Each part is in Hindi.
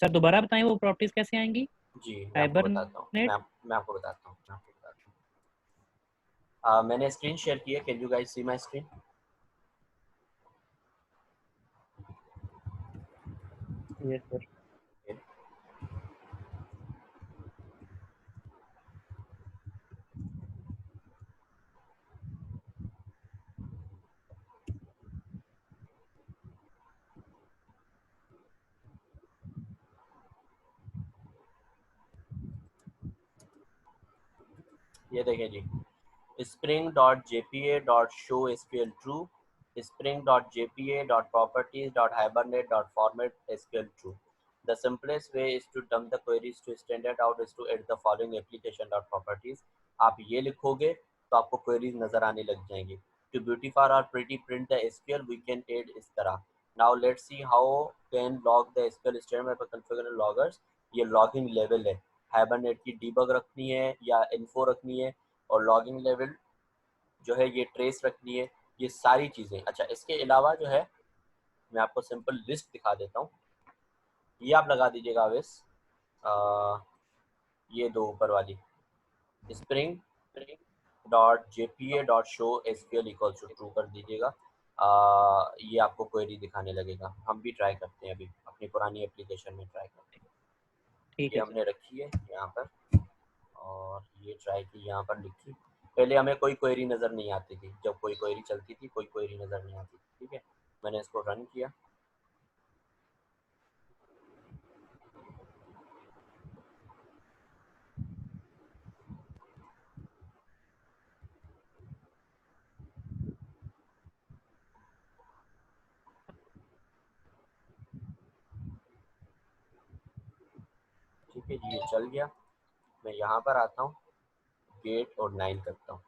सर दोबारा बताएं वो प्रॉपर्टीज कैसे आएंगी? जी मैं आपको बताता हूँ, हाइबरनेट। मैं आपको बताता हूँ, मैंने स्क्रीन शेयर की है। Can you guys see my screen? Yes sir. ये देखें जी, spring.jpa.show SQL true, spring.jpa.properties.hibernate.format SQL true. The simplest way is to dump the queries to standard out is to add the following application.properties. आप ये लिखोगे तो आपको queries नजर आने लग जाएंगी. To beautify or pretty print the SQL, we can add इस तरह. Now let's see how can log the SQL statement पर configure loggers. ये logging level है. हाइबरनेट की डीबग रखनी है या इन्फो रखनी है, और लॉगिंग लेवल जो है ये ट्रेस रखनी है, ये सारी चीज़ें। अच्छा, इसके अलावा जो है मैं आपको सिंपल लिस्ट दिखा देता हूँ। ये आप लगा दीजिएगा वेस, ये दो ऊपर वाली, spring dot JPA dot show SQL equals to true कर दीजिएगा। ये आपको क्वेरी दिखाने लगेगा। हम भी ट्राई करते हैं, अभी अपनी पुरानी एप्लीकेशन में ट्राई करते हैं। ठीक ये है सर। हमने रखी है यहाँ पर, और ये ट्राई की यहाँ पर लिखी। पहले हमें कोई क्वेरी नज़र नहीं आती थी, जब कोई क्वेरी चलती थी कोई क्वेरी नज़र नहीं आती थी। ठीक है, मैंने इसको रन किया। ठीक है जी, ये चल गया। मैं यहाँ पर आता हूँ, गेट और 9 करता हूँ,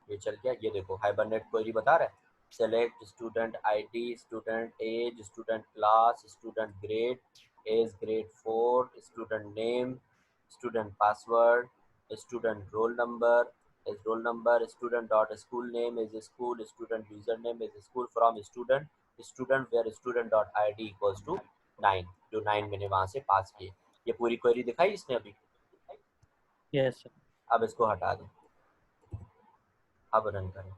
ये चल गया। ये देखो हाइबरनेट क्वेरी बता रहा है select student ID, student age, student class, student grade, age grade 4, student name, student password, student roll number, is roll number, student dot school name is school, student user name is school from student, student where student dot I D equals to 9, जो 9 मैंने वहाँ से पास किए। ये पूरी क्वेरी दिखाई इसने अभी। Yes sir. अब इसको हटा दें, अब रन करें।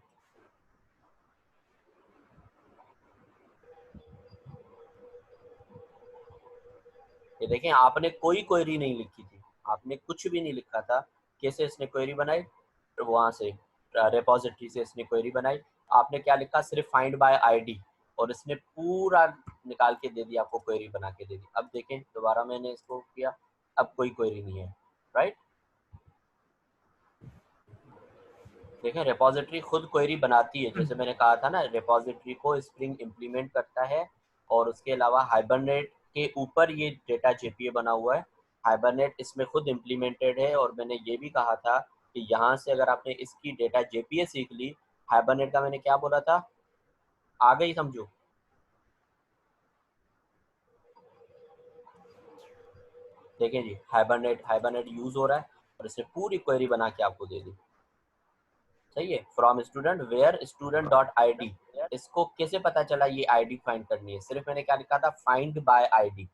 ये देखें, आपने कोई क्वेरी नहीं लिखी थी, आपने कुछ भी नहीं लिखा था। कैसे इसने क्वेरी बनाई? तो वहाँ से रेपोजिटरी से इसने क्वेरी बनाई। आपने क्या लिखा? सिर्फ फाइंड बाय आईडी, और इसने पूरा निकाल के दे दिया, आपको क्वेरी बना के दे दी। अब देखें, दोबारा मैंने इसको किया, अब कोई क्वेरी नहीं है। राइट, देखें रेपोजिटरी खुद क्वेरी बनाती है। जैसे मैंने कहा था ना, रेपोजिटरी को स्प्रिंग इम्प्लीमेंट करता है, और उसके अलावा हाइबरनेट के ऊपर ये डेटा जेपीए बना हुआ है। हाइबरनेट इसमें खुद इम्प्लीमेंटेड है, और मैंने ये भी कहा था कि यहाँ से अगर आपने इसकी डेटा जेपीए सीख ली, हाइबरनेट का मैंने क्या बोला था, आगे ही समझो। देखें जी, हाइबरनेट यूज हो रहा है, और इसने पूरी क्वेरी बना के आपको दे दी। सही है, from student where student dot I D. इसको कैसे पता चला ये आईडी फाइंड करनी है? सिर्फ मैंने क्या लिखा था, फाइंड बाय आईडी।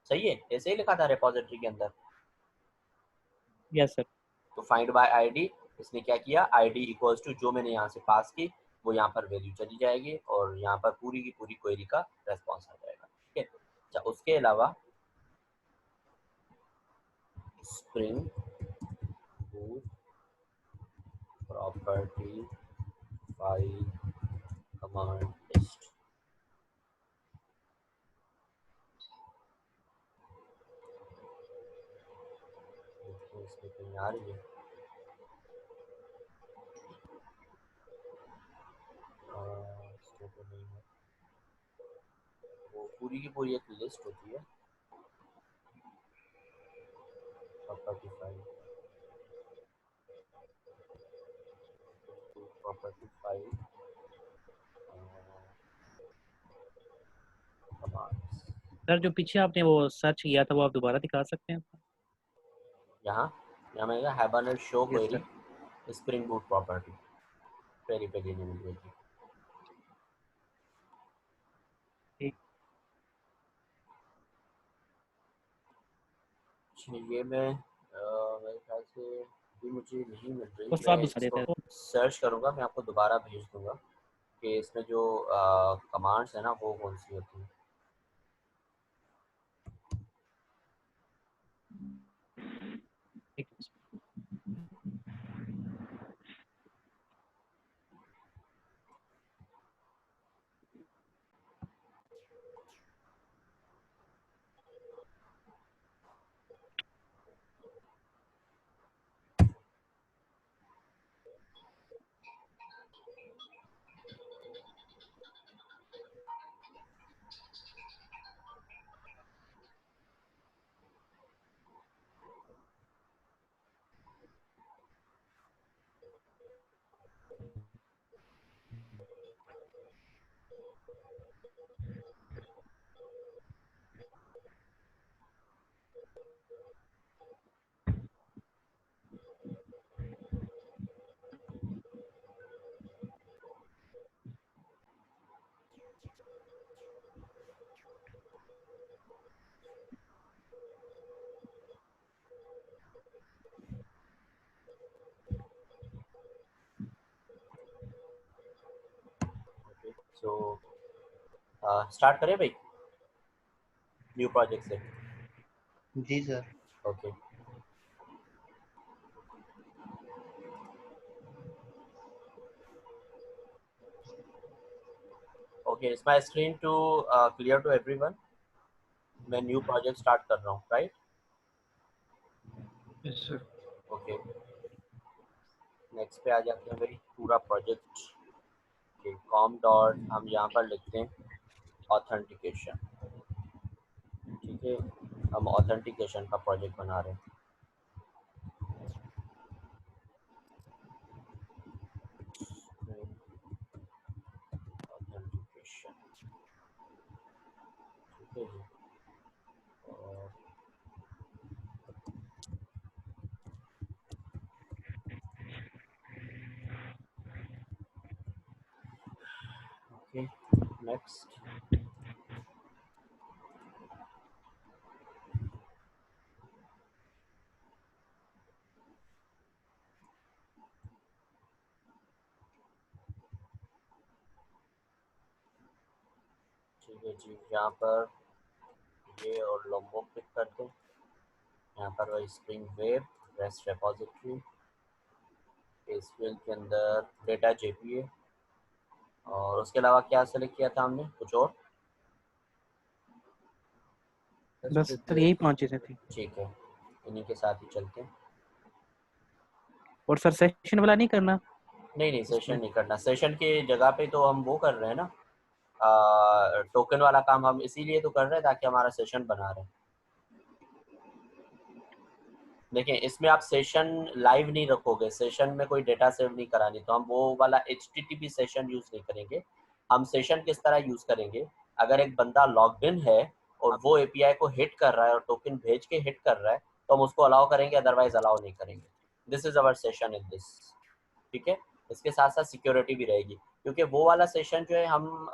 सही है, ऐसे ही लिखा था रिपोजिटरी के अंदर। Yes sir. तो फाइंड बाय आईडी, इसने क्या किया, आईडी इक्वल्स टू जो मैंने यहाँ से पास की वो यहाँ पर वैल्यू चली जाएगी, और यहाँ पर पूरी की पूरी क्वेरी का रेस्पॉन्स आ जाएगा। ठीक है। अच्छा, उसके अलावा Spring Boot property file command test, इसमें कहीं आ रही है। इसमें तो नहीं है, वो पूरी की पूरी एक लिस्ट होती है property file, property file commands. Sir जो पीछे आपने वो सर्च किया था वो आप दोबारा दिखा सकते हैं? यहाँ यहाँ मैंने hibernate show yes query sir. Spring Boot property, पहली पहली नहीं मिल गई थी। ठीक। ये मैं मेरे ख्याल से भी मुझे नहीं मिल रही। वो मैं साफ दिखा देता इसको है तो। सर्च करूँगा, मैं आपको दोबारा भेज दूँगा कि इसमें जो कमांड्स हैं ना वो कौन सी होती हैं। ठीक है। ओके, सो स्टार्ट करें भाई न्यू प्रोजेक्ट से। जी sir. Okay, okay, it's my screen to clear to everyone. मैं न्यू प्रोजेक्ट स्टार्ट कर रहा हूँ, right? Yes sir. Okay, next पे आ जाते हैं भाई। पूरा प्रोजेक्ट कॉम डॉट हम यहाँ पर लिखते हैं ऑथेंटिकेशन। ठीक है, हम ऑथेंटिकेशन का प्रोजेक्ट बना रहे हैं। ऑथेंटिकेशन, ठीक है जी। और ओके, नेक्स्ट। ठीक है जी, यहाँ पर ये और लोगो पिक करते हैं। यहाँ पर वही spring web rest repository, SQL के अंदर डेटा जेपीए, और उसके अलावा क्या सेलेक्ट किया था हमने? कुछ और? बस सर यही 5 चीजें थी। ठीक है, इन्हीं के साथ ही चलते हैं। और सर सेशन वाला नहीं करना नहीं नहीं, सेशन इसमें? नहीं करना। सेशन की जगह पे तो हम वो कर रहे हैं ना, टोकन वाला काम हम इसीलिए तो कर रहे हैं ताकि हमारा सेशन बना रहे हैं। देखिए, इसमें आप सेशन लाइव नहीं रखोगे, सेशन में कोई डेटा सेव नहीं करानी, तो हम वो वाला HTTP सेशन यूज़ नहीं करेंगे। हम सेशन किस तरह यूज़ करेंगे? अगर एक बंदा लॉग्ड इन है और वो API को हिट कर रहा है और टोकन भेज के हिट कर रहा है तो हम उसको अलाउ करेंगे, अदरवाइज अलाउ नहीं करेंगे। This is our session in this. ठीक है, इसके साथ साथ सिक्योरिटी भी रहेगी, क्योंकि वो वाला सेशन जो है हम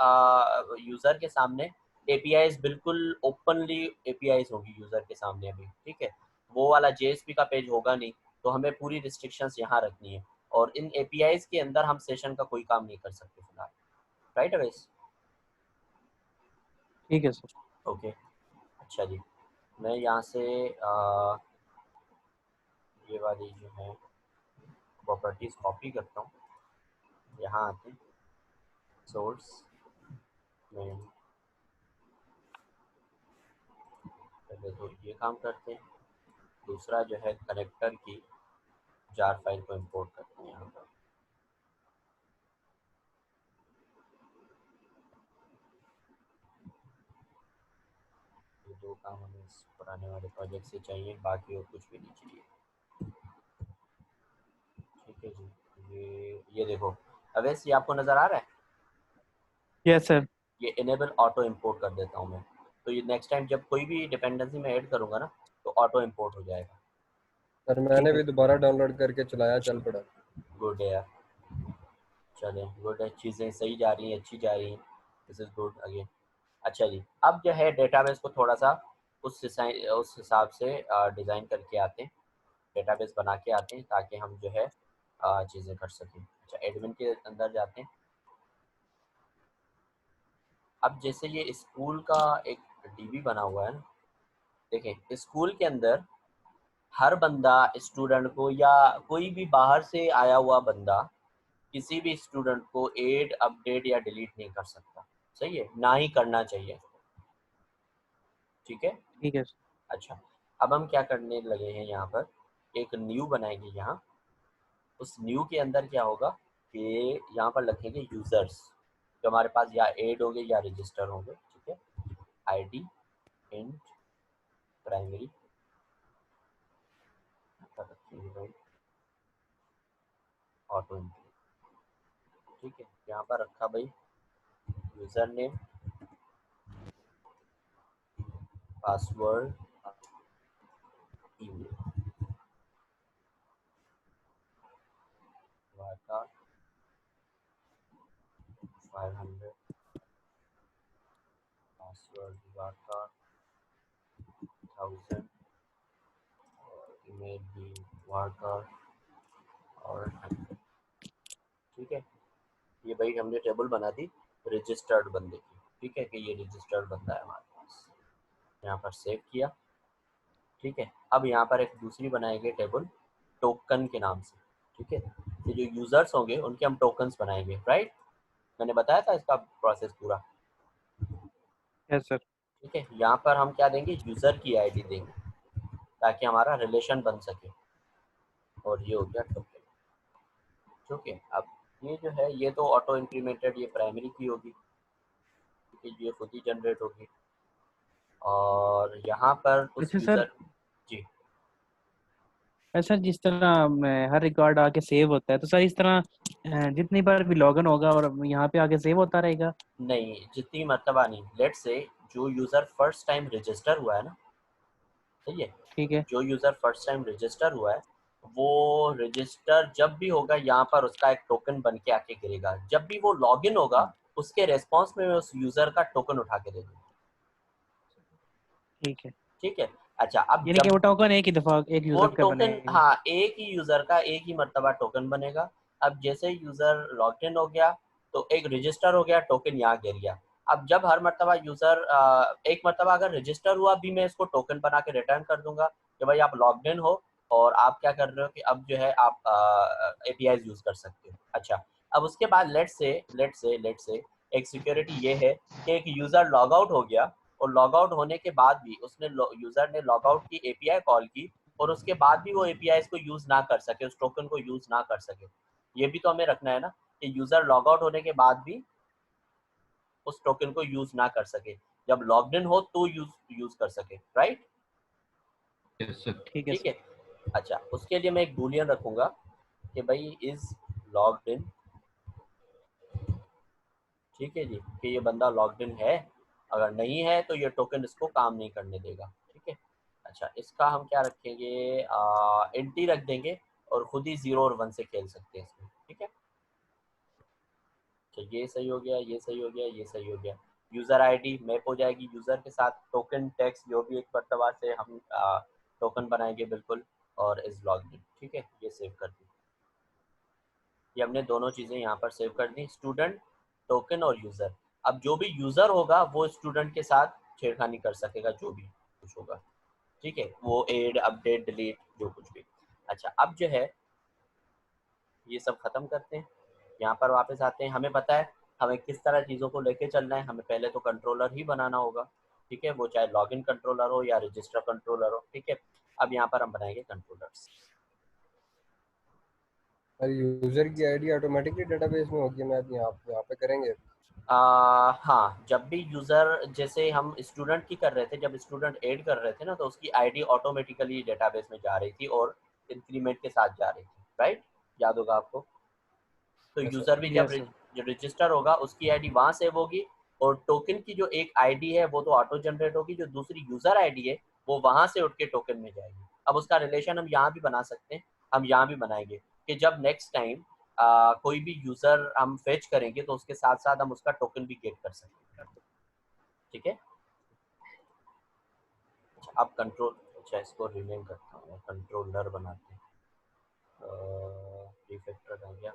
यूज़र के सामने APIs बिल्कुल ओपनली APIs होगी यूज़र के सामने अभी। ठीक है, वो वाला JSP का पेज होगा नहीं, तो हमें पूरी रिस्ट्रिक्शंस यहाँ रखनी है और इन APIs के अंदर हम सेशन का कोई काम नहीं कर सकते फिलहाल। राइट अवेश? ठीक है सर। ओके, अच्छा जी, मैं यहाँ से ये वाली जो है प्रॉपर्टीज कॉपी करता हूँ। यहाँ आते हैं सोर्स में, पहले तो ये काम करते हैं। दूसरा जो है कनेक्टर की जार फाइल को इंपोर्ट करते हैं यहाँ पर। ये दो काम हमें इस पुराने वाले प्रोजेक्ट से चाहिए, बाकी और कुछ भी नहीं चाहिए। ठीक है जी, ये देखो अवैस, ये आपको नज़र आ रहा है? Yes sir. ये इनेबल ऑटो इंपोर्ट कर देता हूँ मैं, तो ये नेक्स्ट टाइम जब कोई भी डिपेंडेंसी में ऐड करूँगा ना तो ऑटो इंपोर्ट हो जाएगा। सर मैंने भी दोबारा डाउनलोड करके चलाया, चल पड़ा। गुड है यार, चलें, गुड है, चीज़ें सही जा रही हैं, अच्छी जा रही हैं, दिस इज़ गुड अगेन। अच्छा जी, अब जो है डेटाबेस को थोड़ा सा उस हिसाब से डिज़ाइन करके आते हैं, डेटाबेस बना के आते हैं ताकि हम जो है चीज़ें कर सकें। अच्छा, एडमिन के अंदर जाते हैं। अब जैसे ये स्कूल का एक डीबी बना हुआ है ना, देखें स्कूल के अंदर हर बंदा स्टूडेंट को या कोई भी बाहर से आया हुआ बंदा किसी भी स्टूडेंट को ऐड, अपडेट या डिलीट नहीं कर सकता। सही है, ना ही करना चाहिए। ठीक है। ठीक है। अच्छा, अब हम क्या करने लगे हैं, यहाँ पर एक न्यू बनाएंगे। यहाँ उस न्यू के अंदर क्या होगा कि यहाँ पर लिखेंगे यूजर्स, जो हमारे पास या ऐड होंगे या रजिस्टर होंगे। ठीक है, आईडी इंट प्राइमरी रखेंगे भाई, ऑटो एंट्री। ठीक है, यहाँ पर रखा भाई यूजर नेम, पासवर्ड, ईमेल, वाटा 500, पासवर्ड वाटा 1000, ईमेल भी वाटा और 100। ठीक है, ये भाई हमने टेबल बना दी रजिस्टर्ड बंदे की। ठीक है, कि ये रजिस्टर्ड बंदा है हमारे पास, यहाँ पर सेव किया। ठीक है, अब यहाँ पर एक दूसरी बनाएंगे टेबल टोकन के नाम से। ठीक है, तो जो यूजर्स होंगे उनके हम टोकन्स बनाएंगे। राइट, मैंने बताया था इसका प्रोसेस पूरा। Yes sir. ठीक है, यहाँ पर हम क्या देंगे, यूजर की आईडी देंगे ताकि हमारा रिलेशन बन सके, और ये हो गया टोकन। ठीक है, अब ये जो है ये तो ऑटो इंक्रीमेंटेड, ये प्राइमरी की होगी क्योंकि ये खुद ही जनरेट होगी। और यहाँ पर उस अच्छा सर, यूजर जी ऐसा जिस तरह हर रिकॉर्ड आके सेव होता है, तो सर इस तरह जितनी बार भी लॉगिन होगा और यहाँ पे आके सेव होता रहेगा? नहीं, जितनी मर्तबा नहीं। लेट से जो यूज़र फर्स्ट टाइम रजिस्टर हुआ है ना, सही है, ठीक है। जो यूज़र फर्स्ट टाइम रजिस्टर हुआ है वो रजिस्टर जब भी होगा यहाँ पर उसका एक टोकन बन के आके गिरेगा। जब भी वो लॉगिन होगा उसके रेस्पॉन्स में मैं उस यूज़र का टोकन उठा के दे दूँगा। ठीक है, ठीक है। अच्छा, अब यानी कि जब वो टोकन एक ही दफा एक वो यूजर का टोकन, बनेगा? हाँ, एक ही यूज़र का एक ही मर्तबा टोकन बनेगा। अब जैसे यूज़र लॉग इन हो गया तो एक रजिस्टर हो गया, टोकन यहाँ गिर गया। अब जब हर मर्तबा यूज़र एक मर्तबा अगर रजिस्टर हुआ भी, मैं इसको टोकन बना के रिटर्न कर दूंगा कि भाई आप लॉग इन हो और आप क्या कर रहे हो कि अब जो है आप एपीआईज यूज़ कर सकते हो। अच्छा, अब उसके बाद लेट से एक सिक्योरिटी ये है कि एक यूज़र लॉग आउट हो गया और लॉग आउट होने के बाद भी उसने यूज़र ने लॉग आउट की, एपीआई कॉल की, और उसके बाद भी वो एपीआई को यूज़ ना कर सके, उस टोकन को यूज़ ना कर सके। ये भी तो हमें रखना है ना कि यूज़र लॉग आउट होने के बाद भी उस टोकन को यूज़ ना कर सके, जब लॉग्ड इन हो तो यूज़ कर सके। राइट। Yes sir. ठीक है ठीक सर। है। अच्छा, उसके लिए मैं एक बूलियन रखूंगा कि भाई इज लॉग्ड इन। ठीक है जी, कि ये बंदा लॉग्ड इन है, अगर नहीं है तो ये टोकन इसको काम नहीं करने देगा। ठीक है। अच्छा, इसका हम क्या रखेंगे, एंटी रख देंगे और खुद ही 0 और 1 से खेल सकते हैं इसमें। ठीक है। तो ये सही हो गया, ये सही हो गया, ये सही हो गया। यूज़र आईडी मैप हो जाएगी यूज़र के साथ, टोकन टेक्स्ट जो भी एक मरतबा से हम टोकन बनाएंगे बिल्कुल, और इज लॉग्ड इन। ठीक है, ये सेव कर दी। ये हमने दोनों चीज़ें यहाँ पर सेव कर दी, स्टूडेंट, टोकन और यूज़र। अब जो भी यूज़र होगा वो स्टूडेंट के साथ छेड़खानी कर सकेगा, जो भी कुछ होगा। ठीक है, वो ऐड, अपडेट, डिलीट, जो कुछ भी। अच्छा, अब जो है ये सब ख़त्म करते हैं, यहाँ पर वापस आते हैं। हमें पता है हमें किस तरह चीज़ों को लेके चलना है। हमें पहले तो कंट्रोलर ही बनाना होगा। ठीक है, वो चाहे लॉगिन कंट्रोलर हो या रजिस्टर कंट्रोलर हो। ठीक है, अब यहाँ पर हम बनाएंगे कंट्रोलर्स। और यूजर की आईडी ऑटोमेटिकली डेटाबेस में होगी, मैं यहाँ पे करेंगे। हाँ, जब भी यूज़र, जैसे हम स्टूडेंट की कर रहे थे, जब स्टूडेंट ऐड कर रहे थे ना, तो उसकी आईडी ऑटोमेटिकली डेटाबेस में जा रही थी और इंक्रीमेंट के साथ जा रही थी। राइट, याद होगा आपको। तो यस यूज़र सर। भी जब यस सर। जो रजिस्टर होगा उसकी आईडी वहाँ सेव होगी, और टोकन की जो एक आईडी है वो तो ऑटो जनरेट होगी, जो दूसरी यूज़र आईडी है वो वहाँ से उठ के टोकन में जाएगी। अब उसका रिलेशन हम यहाँ भी बना सकते हैं, हम यहाँ भी बनाएंगे कि जब नेक्स्ट टाइम कोई भी यूज़र हम फेच करेंगे तो उसके साथ साथ हम उसका टोकन भी गेट कर सकते हैं। ठीक है। अब कंट्रोल, अच्छा इसको रीनेम करता हूँ, कंट्रोलर बनाते हैं, रिफैक्टर आ गया,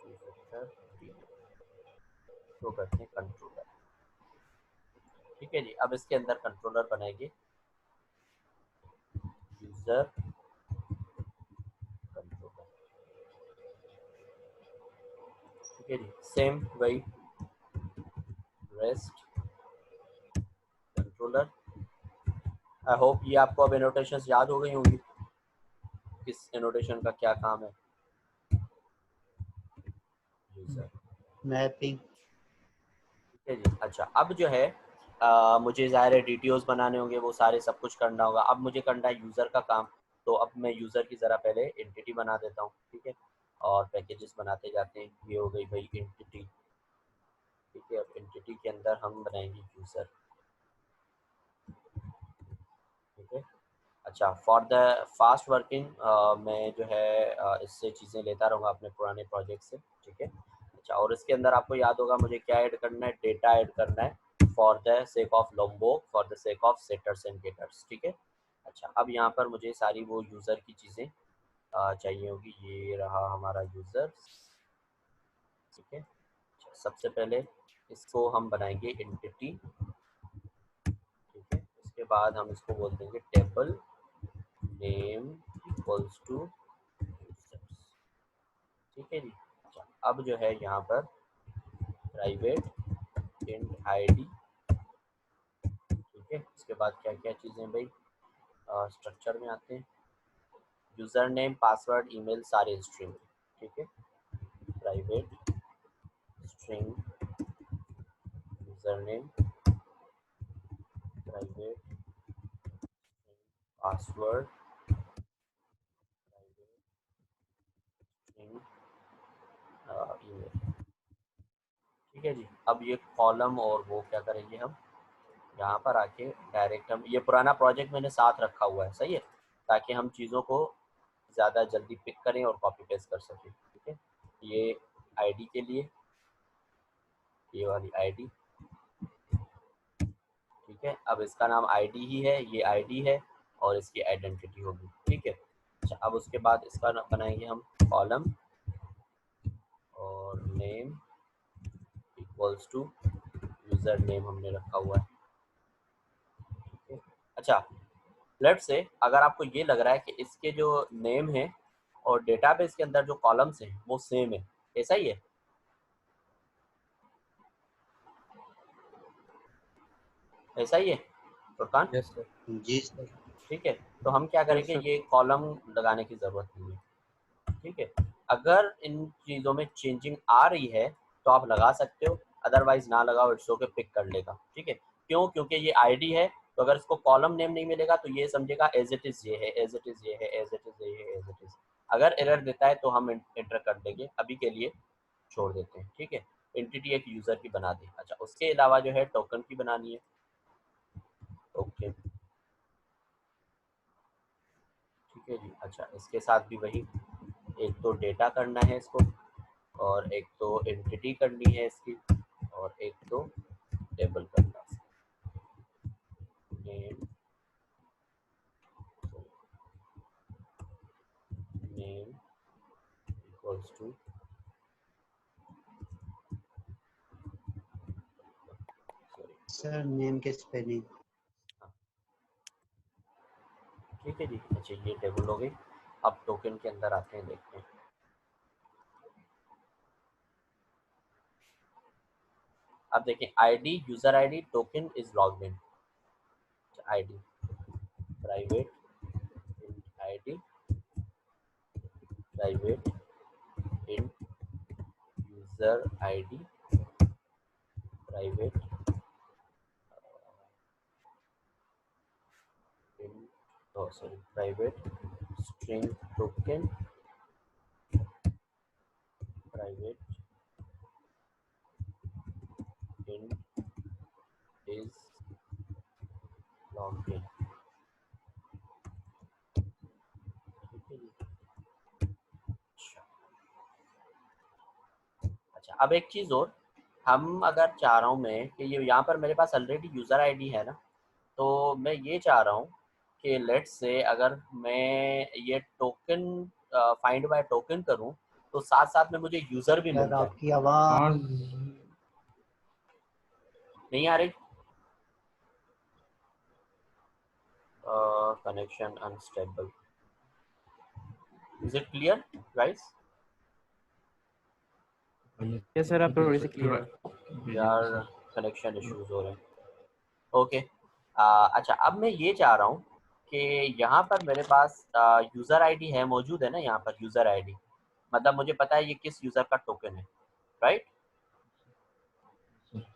रिफैक्टर तो करते हैं कंट्रोलर। ठीक है जी, अब इसके अंदर कंट्रोलर बनाएंगे यूजर कंट्रोलर। ठीक है जी, सेम वही रेस्ट कंट्रोलर। आई होप ये आपको अब एनोटेशंस याद हो गई होंगी, किस एनोटेशन का क्या काम है। User, mapping. ठीक है जी। अच्छा अब जो है मुझे ज़ाहिर है डिटेल्स बनाने होंगे, वो सारे सब कुछ करना होगा। अब मुझे करना है यूज़र का काम, तो अब मैं यूज़र की ज़रा पहले एंटिटी बना देता हूँ। ठीक है, और पैकेजेस बनाते जाते हैं। ये हो गई भाई एंटिटी। ठीक है, अब एंटिटी के अंदर हम बनाएंगे यूज़र। ठीक है, अच्छा फॉर द फास्ट वर्किंग मैं जो है इससे चीज़ें लेता रहूँगा अपने पुराने प्रोजेक्ट से। ठीक है, अच्छा और इसके अंदर आपको याद होगा मुझे क्या ऐड करना है, डेटा ऐड करना है for the sake of Lombok, for the sake of setters and getters. ठीक है, अच्छा अब यहाँ पर मुझे सारी वो यूज़र की चीज़ें चाहिए होगी। ये रहा हमारा यूज़र। ठीक है, अच्छा सबसे पहले इसको हम बनाएंगे एंटिटी। ठीक है, उसके बाद हम इसको बोल देंगे table name equals to users. ठीक है जी, अच्छा अब जो है यहाँ पर प्राइवेट इंट आईडी। ठीक है, इसके बाद क्या क्या चीज़ें भाई स्ट्रक्चर में आते हैं, यूज़र नेम पासवर्ड ईमेल सारे स्ट्रिंग। ठीक है, private string user name, private password, private string email. ठीक है जी, अब ये कॉलम और वो क्या करेंगे हम यहाँ पर आके डायरेक्ट हम, ये पुराना प्रोजेक्ट मैंने साथ रखा हुआ है, सही है, ताकि हम चीज़ों को ज़्यादा जल्दी पिक करें और कॉपी पेस्ट कर सकें। ठीक है, ये आईडी के लिए, ये वाली आईडी। ठीक है, अब इसका नाम आईडी ही है, ये आईडी है और इसकी आइडेंटिटी होगी। ठीक है, अच्छा अब उसके बाद इसका बनाएंगे हम कॉलम और name equals to user name हमने रखा हुआ है। ठीक है, अच्छा लेट्स से अगर आपको ये लग रहा है कि इसके जो नेम है और डेटाबेस के अंदर जो कॉलम्स हैं वो सेम है, ऐसा ही है? ऐसा ही है फुरकान? Yes sir. जी सर। ठीक है, तो हम क्या यस करेंगे, सर। ये कॉलम लगाने की ज़रूरत नहीं है। ठीक है, अगर इन चीज़ों में चेंजिंग आ रही है तो आप लगा सकते हो, अदरवाइज ना लगाओ, इट्स ओके, पिक कर लेगा। ठीक है, क्यों? क्योंकि ये आईडी है, तो अगर इसको कॉलम नेम नहीं मिलेगा तो ये समझेगा एज इट इज़ ये है, एज इट इज़ ये है, एज इट इज़ ये है, एज इट इज़। अगर एरर देता है तो हम एंटर कर देंगे, अभी के लिए छोड़ देते हैं। ठीक है, एंटिटी एक यूज़र की बना दी। अच्छा उसके अलावा जो है टोकन की बनानी है। ओके ठीक है जी, अच्छा इसके साथ भी वही, एक तो डेटा करना है इसको, और एक तो एंटिटी करनी है इसकी, और एक तो टेबल करना है। Name name equals to, sorry, sir name के स्पेलिंग। ठीक है जी। अच्छा ये टेबल हो गई, अब टोकन के अंदर आते हैं, देखते हैं। अब देखें ID, user ID, token is logged in. ID private int ID, private int user ID, private int, sorry, private string token, private int is logged in. ठीक है जी, अच्छा अब एक चीज़ और, हम अगर चाह रहा हूँ मैं कि ये यहाँ पर मेरे पास ऑलरेडी यूज़र आईडी है ना, तो मैं ये चाह रहा हूँ कि लेट्स से अगर मैं ये टोकन फाइंड बाय टोकन करूँ तो साथ साथ में मुझे यूजर भी मिल सर जाए। आपकी आवाज आवाज नहीं आ रही? Connection unstable. Is it clear guys? Yes sir, आप थोड़ी सी क्लियर। यार कनेक्शन इश्यूज हो रहे हैं। ओके, अच्छा अब मैं ये चाह रहा हूँ कि यहाँ पर मेरे पास यूज़र आईडी है, मौजूद है ना यहाँ पर यूज़र आईडी, मतलब मुझे पता है ये किस यूज़र का टोकन है, राइट?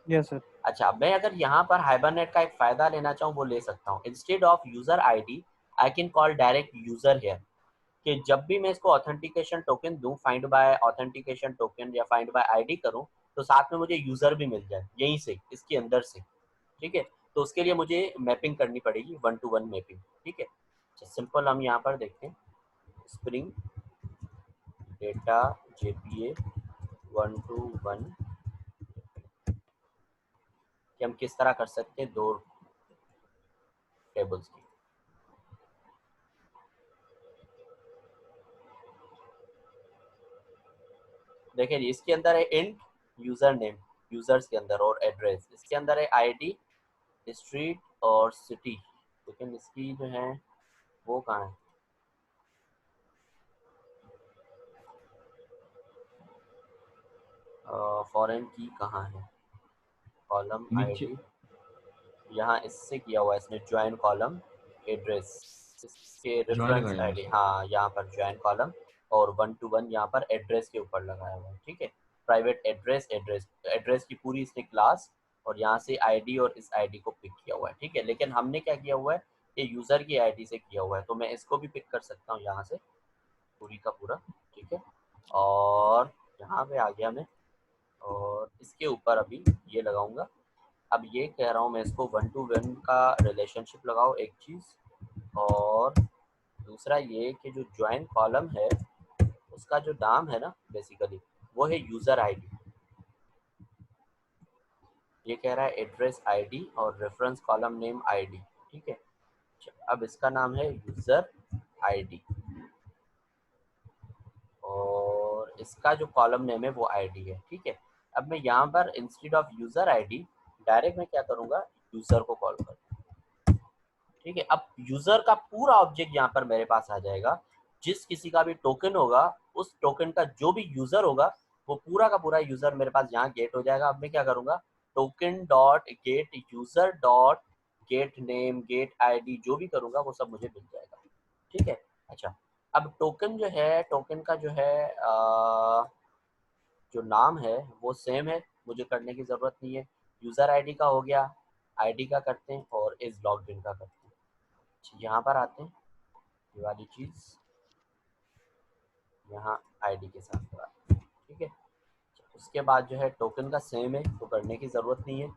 Yes sir. अच्छा, मैं अगर यहाँ पर हाइबरनेट का एक फ़ायदा लेना चाहूँ वो ले सकता हूँ। Instead of user ID I can call direct user here, कि जब भी मैं इसको ऑथेंटिकेशन टोकन दूँ, फाइंड बाय ऑथेंटिकेशन टोकन या फाइंड बाय आईडी करूँ, तो साथ में मुझे यूज़र भी मिल जाए यहीं से, इसके अंदर से, ठीक है? तो उसके लिए मुझे मैपिंग करनी पड़ेगी, 1 to 1 मैपिंग, ठीक है? सिंपल हम यहाँ पर देखते हैं, स्प्रिंग डेटा जेपीए 1 to 1 कि हम किस तरह कर सकते हैं दो टेबल्स की। देखिए जी, इसके अंदर है इंट यूजर नेम यूजर्स के अंदर और एड्रेस, इसके अंदर है आईडी, स्ट्रीट और सिटी, लेकिन इसकी जो है वो कहाँ है? फॉरेन की कहाँ है? कॉलम नीचे आईडी यहाँ इससे किया हुआ है इसने, ज्वाइन कॉलम एड्रेस, इसके ज्वाइन रेफरेंस लगाया आईडी, है। हाँ यहाँ पर ज्वाइन कॉलम और 1 to 1 यहाँ पर एड्रेस के ऊपर लगाया हुआ है, ठीक है? प्राइवेट एड्रेस, एड्रेस की पूरी इसने क्लास और यहाँ से आईडी और इस आईडी को पिक किया हुआ है, ठीक है? लेकिन हमने क्या किया हुआ है, ये यूज़र की आईडी से किया हुआ है, तो मैं इसको भी पिक कर सकता हूँ यहाँ से पूरी का पूरा, ठीक है? और यहाँ पे आ गया मैं और इसके ऊपर अभी ये लगाऊंगा। अब ये कह रहा हूँ मैं इसको 1 to 1 का रिलेशनशिप लगाओ, एक चीज़, और दूसरा ये कि जो ज्वाइन कॉलम है उसका जो नाम है ना बेसिकली वो है यूज़र आईडी। ये कह रहा है एड्रेस आईडी और रेफरेंस कॉलम नेम आईडी, ठीक है? अब इसका नाम है यूज़र आईडी और इसका जो कॉलम नेम है वो आईडी है, ठीक है? अब मैं यहाँ पर instead of user ID direct मैं क्या करूँगा, यूज़र को कॉल करूँगा, ठीक है? अब यूज़र का पूरा ऑब्जेक्ट यहाँ पर मेरे पास आ जाएगा, जिस किसी का भी टोकन होगा उस टोकन का जो भी यूज़र होगा वो पूरा का पूरा यूज़र मेरे पास यहाँ गेट हो जाएगा। अब मैं क्या करूँगा, token dot gate user dot gate name gate ID जो भी करूँगा वो सब मुझे मिल जाएगा, ठीक है? अच्छा, अब टोकन जो है, टोकन का जो है जो नाम है वो सेम है, मुझे करने की ज़रूरत नहीं है। यूज़र आईडी का हो गया, आईडी का करते हैं और इस लॉग्ड इन का करते हैं। यहाँ पर आते हैं, ये वाली चीज़ यहाँ आईडी के साथ कराते हैं, ठीक है? उसके बाद जो है टोकन का सेम है तो करने की ज़रूरत नहीं है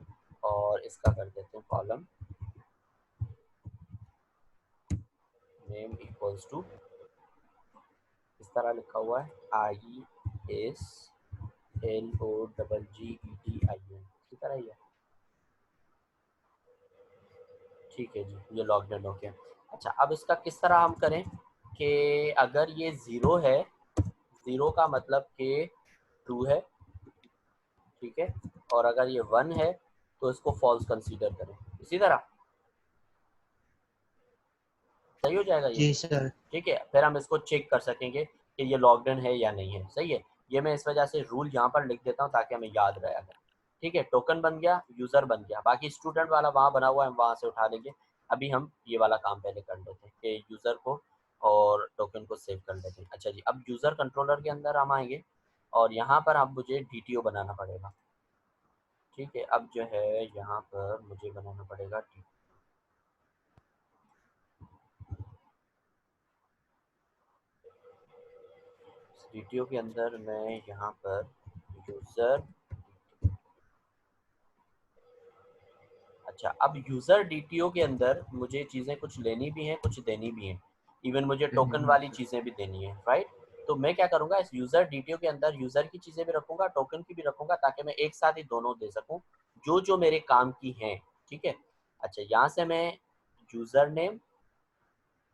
और इसका कर देते हैं कॉलम नेम इक्वल्स टू, इस तरह लिखा हुआ है IESLOGGETIN, इसी तरह ही है, ठीक है जी, ये लॉग्ड इन हो गया। अच्छा, अब इसका किस तरह हम करें कि अगर ये ज़ीरो है, ज़ीरो का मतलब कि ट्रू है, ठीक है? और अगर ये 1 है तो इसको फॉल्स कंसीडर करें, इसी तरह सही हो जाएगा ये, जी सर। ठीक है? फिर हम इसको चेक कर सकेंगे कि ये लॉग्ड इन है या नहीं है, सही है? ये मैं इस वजह से रूल यहाँ पर लिख देता हूँ ताकि हमें याद रहे, ठीक है? टोकन बन गया, यूज़र बन गया, बाकी स्टूडेंट वाला वहाँ बना हुआ है, हम वहाँ से उठा लेंगे। अभी हम ये वाला काम पहले कर लेते हैं कि यूज़र को और टोकन को सेव कर लेते हैं। अच्छा जी, अब यूज़र कंट्रोलर के अंदर हम आएंगे और यहाँ पर अब मुझे DTO बनाना पड़ेगा, ठीक है? अब जो है यहाँ पर मुझे बनाना पड़ेगा DTO के अंदर मैं यहाँ पर यूज़र, अच्छा अब यूज़र DTO के अंदर मुझे चीज़ें कुछ लेनी भी हैं कुछ देनी भी हैं, इवन मुझे टोकन वाली चीज़ें भी देनी है, राइट? तो मैं क्या करूँगा, इस यूज़र DTO के अंदर यूज़र की चीज़ें भी रखूँगा, टोकन की भी रखूँगा, ताकि मैं एक साथ ही दोनों दे सकूँ जो जो मेरे काम की हैं, ठीक है? अच्छा, यहाँ से मैं यूज़र नेम,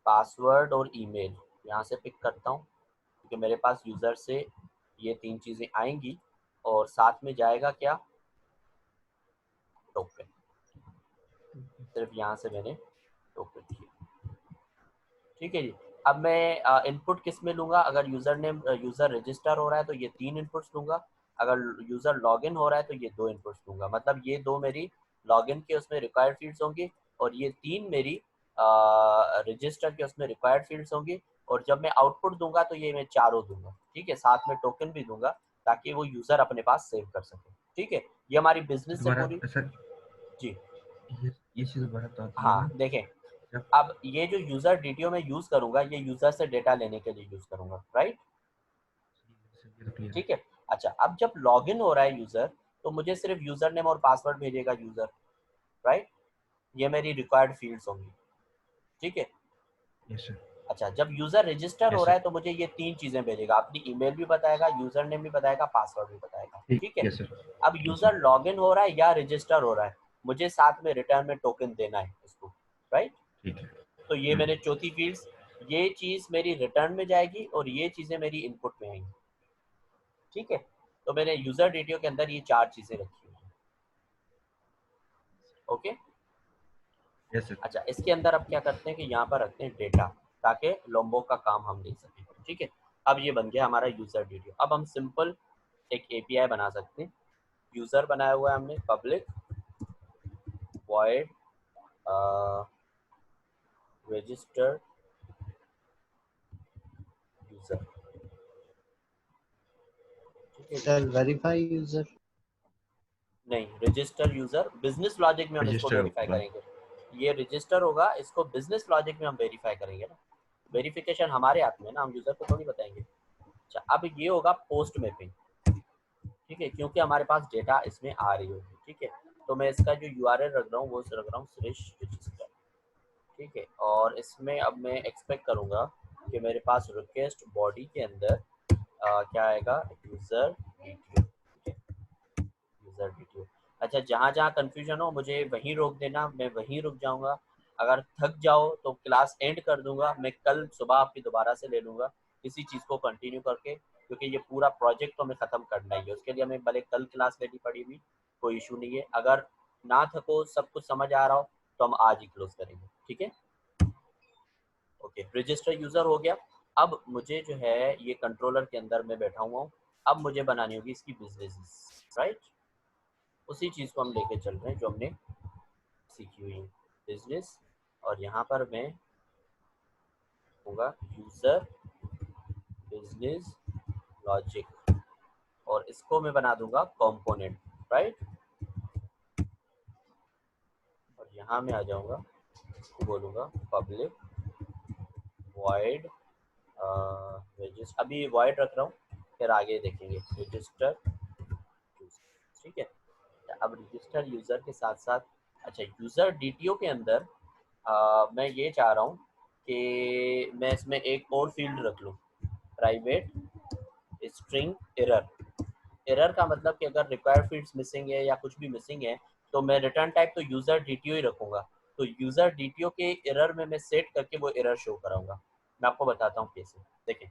पासवर्ड और ईमेल यहाँ से पिक करता हूँ, क्योंकि मेरे पास यूज़र से ये 3 चीज़ें आएंगी और साथ में जाएगा क्या, टोकन। सिर्फ यहाँ से मैंने टोकन किया। ठीक है जी। अब मैं इनपुट किस में लूँगा, अगर यूज़र नेम यूज़र रजिस्टर हो रहा है तो ये 3 इनपुट्स लूँगा, अगर यूज़र लॉगिन हो रहा है तो ये 2 इनपुट्स लूँगा। मतलब ये 2 मेरी लॉगिन के उसमें रिक्वायर्ड फील्ड्स होंगी और ये 3 मेरी रजिस्टर के उसमें रिक्वायर्ड फील्ड्स होंगी। और जब मैं आउटपुट दूंगा तो ये मैं चारों दूंगा। ठीक है, साथ में टोकन भी दूंगा ताकि वो यूज़र अपने पास सेव कर सके। ठीक है, ये हमारी बिजनेस से दोबारा पूरी। सर, जी ये चीज दोबारा तो आती है हाँ, ना देखें जब अब ये जो यूज़र डीटीओ में यूज़ करूंगा, ये यूज़र से डेटा लेने के लिए यूज़ करूंगा, राइट। ये तो क्लियर है। ठीक है। अच्छा, अब जब लॉगिन हो रहा है यूज़र तो मुझे सिर्फ यूज़र नेम और पासवर्ड भेजेगा यूज़र, राइट। ये मेरी रिक्वायर्ड फील्ड्स होंगी। ठीक है। Yes sir. अच्छा, जब यूज़र रजिस्टर हो यस रहा है सर। तो मुझे ये 3 चीज़ें भेजेगा, अपनी ईमेल भी बताएगा, यूज़र नेम भी बताएगा, पासवर्ड भी बताएगा। ठीक है। Yes sir. अब यूज़र लॉगिन हो रहा है या रजिस्टर हो रहा है, मुझे साथ में रिटर्न में टोकन देना है उसको, राइट। ठीक है। तो ये मैंने चौथी फील्ड्स, ये चीज़ मेरी रिटर्न में जाएगी और ये चीज़ें मेरी इनपुट में आएंगी। ठीक है, तो मैंने यूज़र डेटा के अंदर ये 4 चीज़ें रखी हुई हैं। ओके। Yes sir. अच्छा, इसके अंदर अब क्या करते हैं कि यहाँ पर रखते हैं डेटा, ताकि लोम्बो का काम हम ले सकें। ठीक है, अब ये बन गया हमारा यूज़र डेटा। अब हम सिंपल एक एपीआई बना सकते हैं। यूज़र बनाया हुआ है हमने, पब्लिक वॉइड रजिस्टर यूज़र। ठीक है जी। Sir verify user. नहीं, रजिस्टर यूज़र, बिजनेस लॉजिक में हम इसको रजिस्टर वेरीफाई होगा। करेंगे। ये रजिस्टर होगा, इसको बिजनेस लॉजिक में हम वेरीफाई करेंगे ना। वेरिफिकेशन हमारे हाथ में है ना, हम यूज़र को थोड़ी बताएंगे। अच्छा, अब ये होगा पोस्ट मैपिंग। ठीक है, क्योंकि हमारे पास डेटा इसमें आ रही होगी। ठीक है, तो मैं इसका जो यूआरएल रख रहा हूँ वो रख रहा हूँ सुरेश रजिस्टर। ठीक है, और इसमें अब मैं एक्सपेक्ट करूँगा कि मेरे पास रिक्वेस्ट बॉडी के अंदर क्या आएगा, यूज़र डिटेल। ठीक है, यूज़र डिटेल। अच्छा, जहाँ जहाँ कन्फ्यूजन हो मुझे वहीं रोक देना, मैं वहीं रुक जाऊँगा। अगर थक जाओ तो क्लास एंड कर दूंगा, मैं कल सुबह आपकी दोबारा से ले लूँगा किसी चीज़ को कंटिन्यू करके, क्योंकि ये पूरा प्रोजेक्ट तो हमें ख़त्म करना ही है। उसके लिए हमें भले कल क्लास लेनी पड़ी भी, कोई इशू नहीं है। अगर ना थको, सब कुछ समझ आ रहा हो, तो हम आज ही क्लोज करेंगे। ठीक है, ओके। रजिस्टर यूज़र हो गया। अब मुझे जो है ये कंट्रोलर के अंदर मैं बैठा हुआ हूँ, अब मुझे बनानी होगी इसकी बिजनेस, राइट। उसी चीज़ को हम लेके चल रहे हैं जो हमने सीखी हुई है, बिजनेस। और यहाँ पर मैं होगा यूज़र बिजनेस लॉजिक, और इसको मैं बना दूंगा कंपोनेंट, राइट। और यहाँ मैं आ जाऊँगा, बोलूँगा पब्लिक वॉइड रजिस्टर। अभी वॉइड रख रहा हूँ, फिर आगे देखेंगे रजिस्टर। ठीक है, अब रजिस्टर यूज़र के साथ साथ, अच्छा यूज़र डीटीओ के अंदर मैं ये चाह रहा हूँ कि मैं इसमें एक और फील्ड रख लूँ, प्राइवेट स्ट्रिंग एरर। एरर का मतलब कि अगर रिक्वायर्ड फील्ड्स मिसिंग है या कुछ भी मिसिंग है तो मैं रिटर्न टाइप तो यूज़र डीटीओ ही रखूँगा। तो यूज़र डीटीओ के एरर में मैं सेट करके वो एरर शो कराऊंगा। मैं आपको बताता हूँ कैसे। देखें,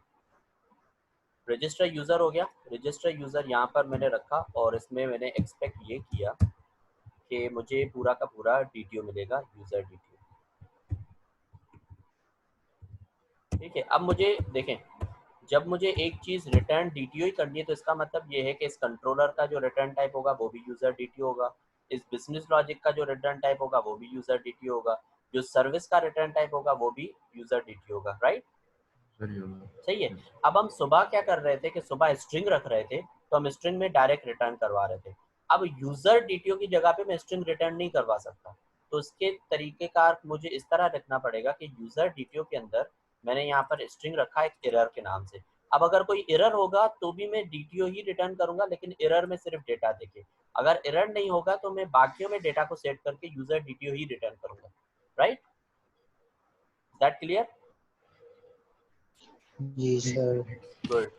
रजिस्टर यूज़र हो गया। रजिस्टर यूज़र यहाँ पर मैंने रखा और इसमें मैंने एक्सपेक्ट ये किया कि मुझे पूरा का पूरा डीटीओ मिलेगा, यूज़र डीटीओ। ठीक है, अब मुझे देखें, जब मुझे एक चीज़ रिटर्न डीटीओ ही करनी है तो इसका मतलब ये है कि इस कंट्रोलर का जो रिटर्न टाइप होगा वो भी यूज़र डीटीओ होगा, इस बिजनेस लॉजिक का जो रिटर्न टाइप होगा वो भी यूज़र डीटीओ होगा, जो सर्विस का रिटर्न टाइप होगा वो भी यूज़र डीटीओ होगा, राइट। सही है। अब हम सुबह क्या कर रहे थे कि सुबह स्ट्रिंग रख रहे थे, तो हम स्ट्रिंग में डायरेक्ट रिटर्न करवा रहे थे। अब यूज़र डीटीओ की जगह पे मैं स्ट्रिंग रिटर्न नहीं करवा सकता, तो इसके तरीके का मुझे इस तरह रखना पड़ेगा कि यूज़र डीटीओ के अंदर मैंने यहाँ पर स्ट्रिंग रखा है एक एरर के नाम से। अब अगर कोई एरर होगा तो भी मैं डीटीओ ही रिटर्न करूंगा, लेकिन एरर में सिर्फ डेटा देखे। अगर एरर नहीं होगा तो मैं बाकियों में डेटा को सेट करके यूज़र डीटीओ ही रिटर्न करूंगा, राइट। That clear? जी सर। Good,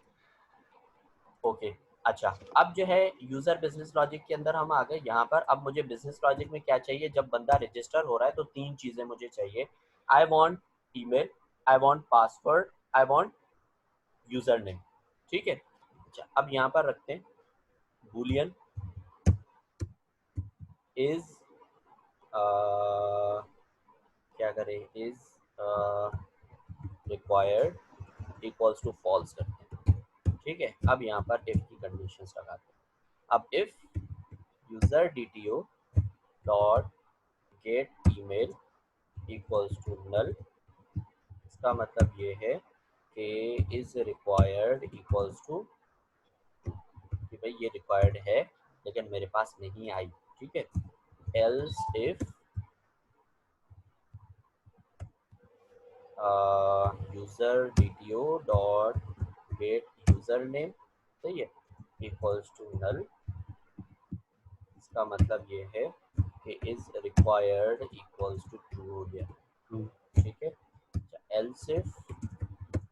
okay. अच्छा, अब जो है यूजर बिजनेस लॉजिक के अंदर हम आ गए यहाँ पर। अब मुझे बिजनेस लॉजिक में क्या चाहिए, जब बंदा रजिस्टर हो रहा है तो 3 चीजें मुझे चाहिए। I want email, I want password, I want user name. ठीक है। अच्छा, अब यहाँ पर रखते हैं बूलियन इज क्या करें, is required equals to false करते हैं। ठीक है। अब यहाँ पर इफ की कंडीशंस लगाते हैं। अब if user DTO dot get email equals to null, इसका मतलब ये है कि इज रिक्वायर्ड इक्वल्स टू, कि भाई ये रिक्वायर्ड है लेकिन मेरे पास नहीं आई। ठीक है। Else if user DTO dot gate user name, सही है, इक्वल्स टू नल, इसका मतलब ये है कि is required equals to true हो गया, ट्रू। ठीक है। अच्छा, एल्स इफ,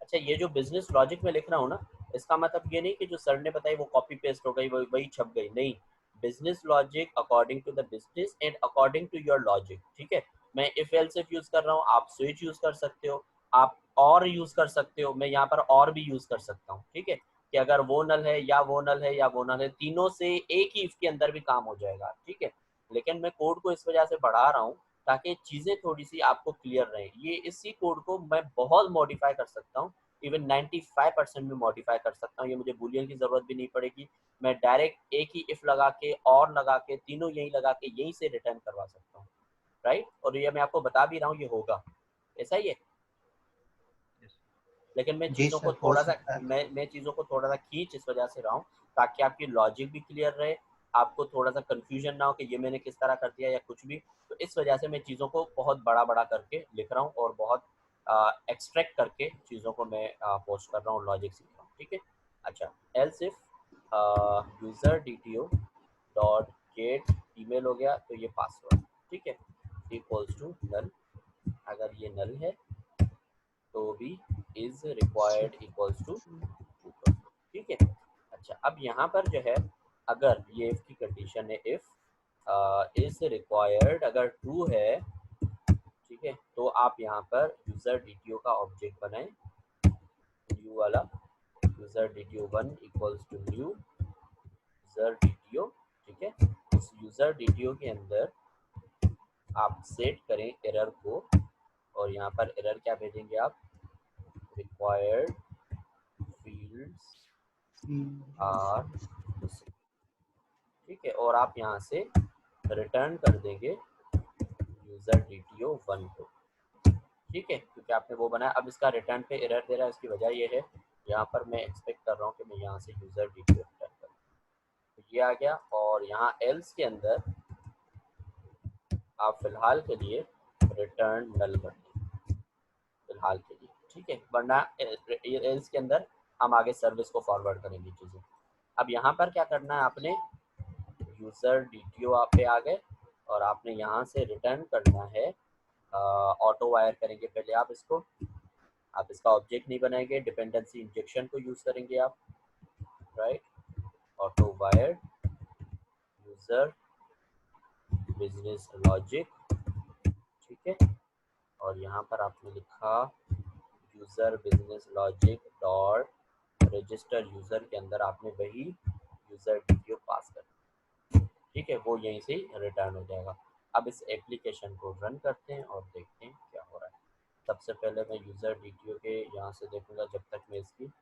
अच्छा ये जो बिजनेस लॉजिक में लिख रहा हूँ ना, इसका मतलब ये नहीं कि जो सर ने बताई वो कॉपी पेस्ट हो गई, वही छप गई, नहीं। Business logic according to the business and according to your logic. ठीक है। मैं इफ एल्स इफ यूज कर रहा हूँ, आप स्विच यूज कर सकते हो, आप और यूज कर सकते हो, मैं यहाँ पर और भी यूज कर सकता हूँ। ठीक है, कि अगर वो नल है या वो नल है या वो नल है, तीनों से एक ही इफ के अंदर भी काम हो जाएगा। ठीक है। लेकिन मैं कोड को इस वजह से बढ़ा रहा हूँ ताकि चीजें थोड़ी सी आपको क्लियर रहें। ये इसी कोड को मैं बहुत मॉडिफाई कर सकता हूँ, इवन 95% में मॉडिफाई कर सकता हूँ। ये मुझे बूलियन की जरूरत भी नहीं पड़ेगी, मैं डायरेक्ट एक ही इफ लगा के और लगा के तीनों यही लगा के यहीं से रिटर्न करवा सकता हूँ। राइट। और ये मैं आपको बता भी रहा हूँ, ये होगा, ऐसा ही है। लेकिन मैं जी चीज़ों को सर, हो थोड़ा सा सकता है। मैं चीज़ों को थोड़ा सा खींच इस वजह से रहा हूँ ताकि आपकी लॉजिक भी क्लियर रहे, आपको थोड़ा सा कंफ्यूजन ना हो कि ये मैंने किस तरह कर दिया या कुछ भी। तो इस वजह से मैं चीज़ों को बहुत बड़ा बड़ा करके लिख रहा हूँ और बहुत एक्सट्रैक्ट करके चीज़ों को मैं पोस्ट कर रहा हूँ, लॉजिक सीख रहा हूँ। ठीक है। अच्छा, else if user DTO dot get email हो गया तो ये पासवर्ड, ठीक है, इक्वल्स टू नल, अगर ये नल है तो भी is required equals to true. ठीक है। अच्छा, अब यहाँ पर जो है अगर ये इफ की कंडीशन है, इफ इज रिक्वायर्ड अगर ट्रू है, ठीक है, तो आप यहाँ पर यूजर DTO का ऑब्जेक्ट बनाएं, न्यू वाला, user DTO1 equals to new user DTO। ठीक है। इस यूजर DTO के अंदर आप सेट करें एरर को, और यहाँ पर एरर क्या भेजेंगे आप, रिक्वायर्ड फील्ड्स आर, ठीक है, और आप यहाँ से रिटर्न कर देंगे यूजर DTO1 को। ठीक है, क्योंकि आपने वो बनाया। अब इसका रिटर्न पे एरर दे रहा है, उसकी वजह ये है, यहाँ पर मैं एक्सपेक्ट कर रहा हूँ कि मैं यहाँ से यूजर DTO रिटर्न करूँ, तो ये आ गया। और यहाँ एल्स के अंदर आप फिलहाल के लिए रिटर्न नल कर दें, फिलहाल के लिए। ठीक है, वरना एल्स के अंदर हम आगे सर्विस को फॉरवर्ड करेंगे चीज़ें। अब यहाँ पर क्या करना है, आपने यूजर DTO आप पे आ गए और आपने यहाँ से रिटर्न करना है, ऑटो वायर करेंगे पहले आप इसको, आप इसका ऑब्जेक्ट नहीं बनाएंगे, डिपेंडेंसी इंजेक्शन को यूज करेंगे आप, right, auto wire user business logic. ठीक है। और यहाँ पर आपने लिखा user business logic dot register user के अंदर आपने वही यूजर DTO पास कर, ठीक है, वो यहीं से रिटर्न हो जाएगा। अब इस एप्लीकेशन को रन करते हैं और देखते हैं क्या हो रहा है। सबसे पहले मैं यूजर DTO के यहाँ से देखूंगा, जब तक मैं इसकी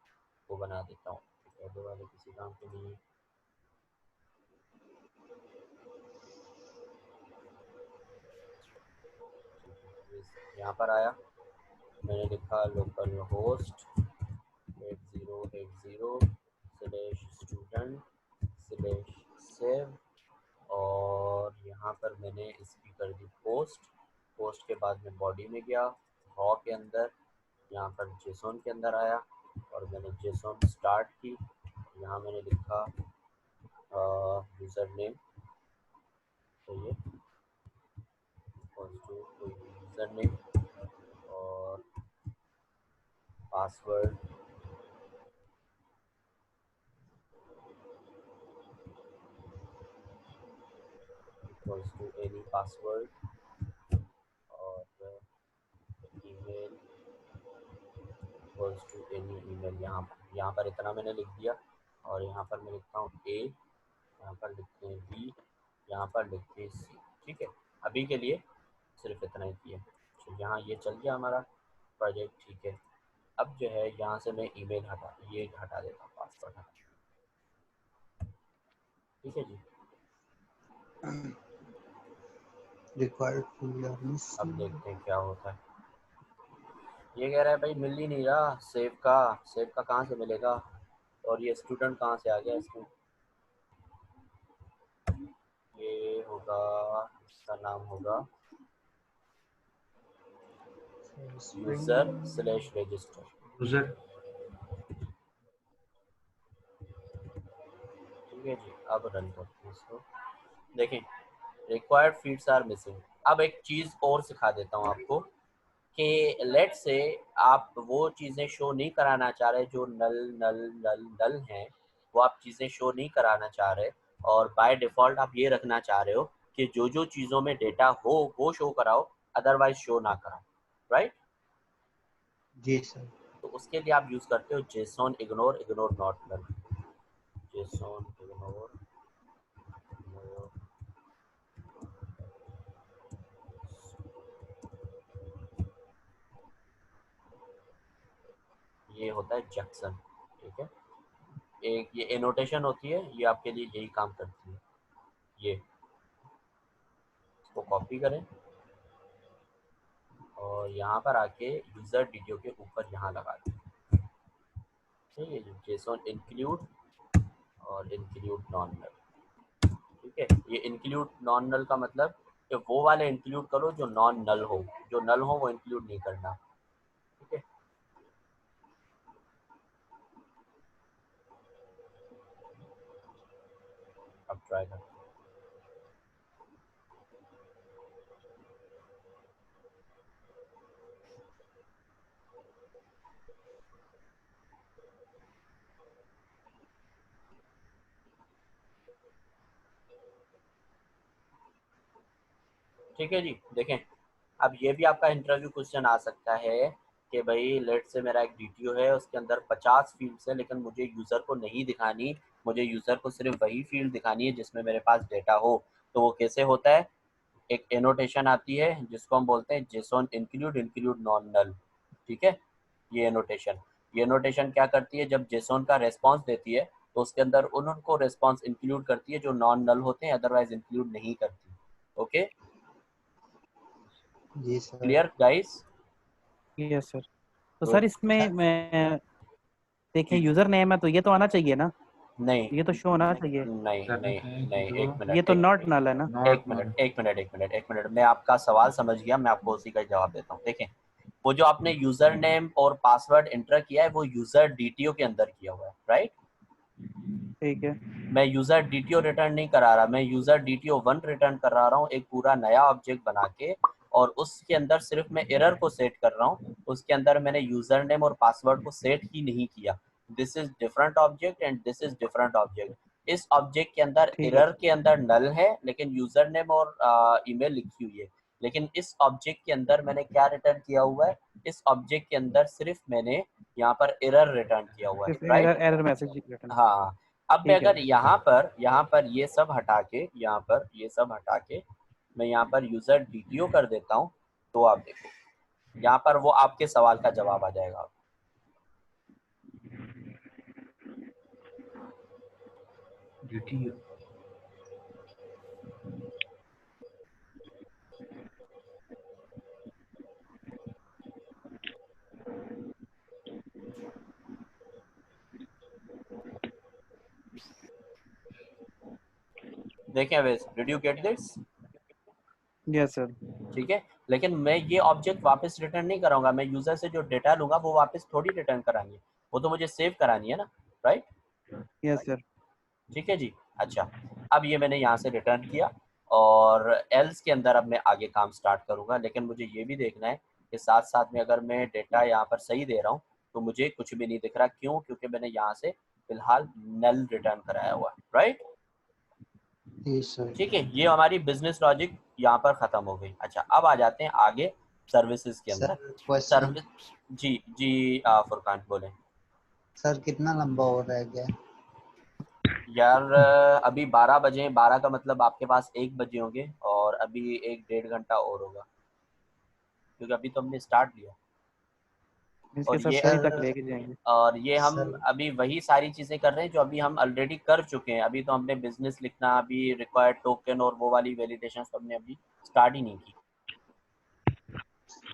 वो बना देता हूँ, पहले वाले किसी काम के नहीं। यहाँ पर आया, मैंने लिखा लोकल होस्ट 8080/student/save, और यहाँ पर मैंने इसकी कर दी पोस्ट। पोस्ट के बाद मैं बॉडी में गया, रॉ के अंदर, यहाँ पर जेसॉन के अंदर आया और मैंने जेसॉन स्टार्ट की। यहाँ मैंने लिखा यूज़र नेम, तो ये यूज़र नेम और password equals to any password और email equals to any email. यहाँ पर इतना मैंने लिख दिया और यहाँ पर मैं लिखता हूँ ए, यहाँ पर लिखते हैं बी, यहाँ पर लिखते हैं सी। ठीक है, अभी के लिए सिर्फ इतना ही किया। तो यहाँ ये चल गया हमारा प्रोजेक्ट। ठीक है, अब जो है यहाँ से मैं ईमेल ये हटा देता हूँ, पासवर्ड हटा। ठीक है जी, रिक्वायर्ड फील्ड आर अब मिसिंग। देखते हैं क्या होता है। ये कह रहा है भाई मिल ही नहीं रहा सेव का कहाँ से मिलेगा, और ये स्टूडेंट कहाँ से आ गया इसमें। ये होगा, इसका नाम होगा user/register। यूजर ठीक है जी, अब रन करते हैं इसको। देखें, रिक्वायर्ड फील्ड्स आर मिसिंग। अब एक चीज़ और सिखा देता हूँ आपको कि लेट से आप वो चीज़ें शो नहीं कराना चाह रहे जो नल नल नल नल हैं, वो आप चीज़ें शो नहीं कराना चाह रहे, और बाय डिफ़ॉल्ट आप ये रखना चाह रहे हो कि जो जो चीज़ों में डेटा हो वो शो कराओ, अदरवाइज शो ना कराओ, राइट। जी सर। तो उसके लिए आप यूज़ करते हो JSON ignore not null. JSON ignore ये होता है जैक्सन। ठीक है, एक ये एनोटेशन होती है, ये आपके लिए यही काम करती है। ये इसको कॉपी करें और यहाँ पर आके यूज़र वीडियो के ऊपर यहाँ लगा दें। ठीक है, जेसॉन इंक्लूड और इंक्लूड नॉन नल। ठीक है, ये इंक्लूड नॉन नल का मतलब कि वो वाले इंक्लूड करो जो नॉन नल हो, जो नल हो वो इंक्लूड नहीं करना। ठीक है, अब ट्राई करते हैं। ठीक है जी, देखें, अब ये भी आपका इंटरव्यू क्वेश्चन आ सकता है कि भाई लेट से मेरा एक डीटीओ है, उसके अंदर 50 फील्ड्स है, लेकिन मुझे यूज़र को नहीं दिखानी, मुझे यूज़र को सिर्फ वही फील्ड दिखानी है जिसमें मेरे पास डेटा हो। तो वो कैसे होता है, एक एनोटेशन आती है जिसको हम बोलते हैं जेसॉन इंक्लूड नॉन नल। ठीक है, ये एनोटेशन क्या करती है, जब जेसॉन का रेस्पॉन्स देती है तो उसके अंदर उनको रेस्पॉन्स इंक्लूड करती है जो नॉन नल होते हैं, अदरवाइज इंक्लूड नहीं करती। ओके, जी sir. Clear guys. Yes sir. तो गुड। सर इसमें मैं देखें जी, यूजर नेम है तो ये तो आना चाहिए ना, नहीं ये तो शो होना चाहिए। नहीं सर नहीं लिखा है कि नहीं, जो एक ये मिनट, तो नॉट नल है ना। नॉट नॉन एक मिनट, मैं आपका सवाल समझ गया, मैं आपको उसी का जवाब देता हूँ। देखें, वो जो आपने यूजर नेम और पासवर्ड एंटर किया है वो यूजर डीटीओ के अंदर किया हुआ है, राइट। ठीक है। मैं यूजर डीटीओ रिटर्न नहीं करा रहा, मैं यूजर डीटीओ 1 रिटर्न कर रहा हूँ, एक पूरा नया ऑब्जेक्ट बना के, और उसके अंदर सिर्फ मैं एरर को सेट कर रहा हूँ, उसके अंदर मैंने यूजर नेम और पासवर्ड को सेट ही नहीं किया। This is different object and this is different object. इस ऑब्जेक्ट के अंदर ठीक है एरर सर। के अंदर नल है लेकिन यूजर नेम और ईमेल लिखी हुई है, लेकिन इस ऑब्जेक्ट के अंदर मैंने क्या रिटर्न किया हुआ है, इस ऑब्जेक्ट के अंदर सिर्फ मैंने यहाँ पर एरर रिटर्न किया हुआ है, सिर्फ राइट। Error message return. हाँ, अब मैं ठीक है अगर सर। यहाँ पर ये सब हटा के, यहाँ पर ये सब हटा के मैं यहाँ पर यूजर डीटीओ कर देता हूँ, तो आप देखो यहाँ पर वो आपके सवाल का जवाब आ जाएगा। ड्यूटी देखें Avesh, did you get this. Yes sir. ठीक है, लेकिन मैं ये ऑब्जेक्ट वापस रिटर्न नहीं कराऊंगा, मैं यूजर से जो डेटा लूंगा वो वापस थोड़ी रिटर्न करानी है, वो तो मुझे सेव करानी है ना, राइट। Yes sir. ठीक है जी, अच्छा, अब ये मैंने यहाँ से रिटर्न किया और एल्स के अंदर अब मैं आगे काम स्टार्ट करूँगा, लेकिन मुझे ये भी देखना है कि साथ साथ में अगर मैं डेटा यहाँ पर सही दे रहा हूँ तो मुझे कुछ भी नहीं दिख रहा। क्यों? क्योंकि मैंने यहाँ से फिलहाल नल रिटर्न कराया हुआ है, राइट। जी सर। ठीक है, ये हमारी बिजनेस लॉजिक यहाँ पर खत्म हो गई। अच्छा, अब आ जाते हैं आगे सर्विसेज के अंदर। Sir question. सर्विस, जी जी फुरकान बोले। सर कितना लंबा हो रह गया? यार अभी 12 बजे, 12 का मतलब आपके पास 1 बजे होंगे, और अभी 1-1.5 घंटा और होगा, क्योंकि अभी तो हमने स्टार्ट लिया। इसके और साथ ये सही तक सर लेके जाएंगे। और ये हम सर अभी वही सारी चीज़ें कर रहे हैं जो अभी हम ऑलरेडी कर चुके हैं। अभी तो हमने बिजनेस लिखना, अभी रिक्वायर्ड टोकन और वो वाली वैलिडेशन हमने अभी स्टार्ट ही नहीं की।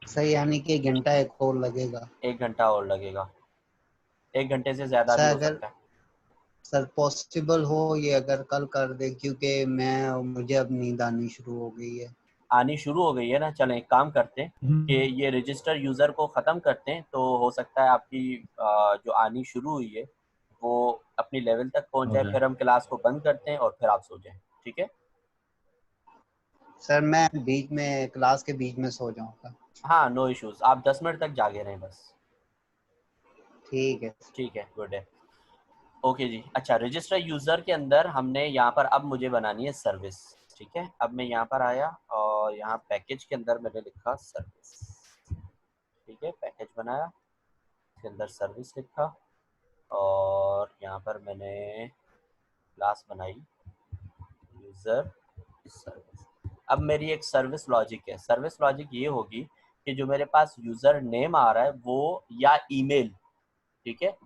सर यानी कि 1 घंटा एक और लगेगा? 1 घंटा और लगेगा, 1 घंटे से ज़्यादा भी सर हो अगर सकता है। सर पॉसिबल हो ये अगर कल कर दे, क्योंकि मुझे अब नींद आनी शुरू हो गई है। आनी शुरू हो गई है ना? चलें, एक काम करते हैं कि ये रजिस्टर यूज़र को ख़त्म करते हैं, तो हो सकता है आपकी जो आनी शुरू हुई है वो अपनी लेवल तक पहुंच हो जाए, जाए। फिर हम क्लास को बंद करते हैं और फिर आप सो जाएं। ठीक है? सर मैं बीच में क्लास के बीच में सो जाऊंगा। हाँ, नो इश्यूज़, आप 10 मिनट तक जागे रहें बस। ठीक है। ठीक है, गुड है। ओके जी। अच्छा, रजिस्टर यूज़र के अंदर हमने यहाँ पर अब मुझे बनानी है सर्विस। ठीक है, अब मैं यहाँ पर आया और यहाँ पैकेज के अंदर मैंने लिखा सर्विस। ठीक है, पैकेज बनाया, इसके अंदर सर्विस लिखा, और यहाँ पर मैंने क्लास बनाई यूज़र सर्विस। अब मेरी एक सर्विस लॉजिक है। सर्विस लॉजिक ये होगी कि जो मेरे पास यूज़र नेम आ रहा है वो, या ईमेल, ठीक है,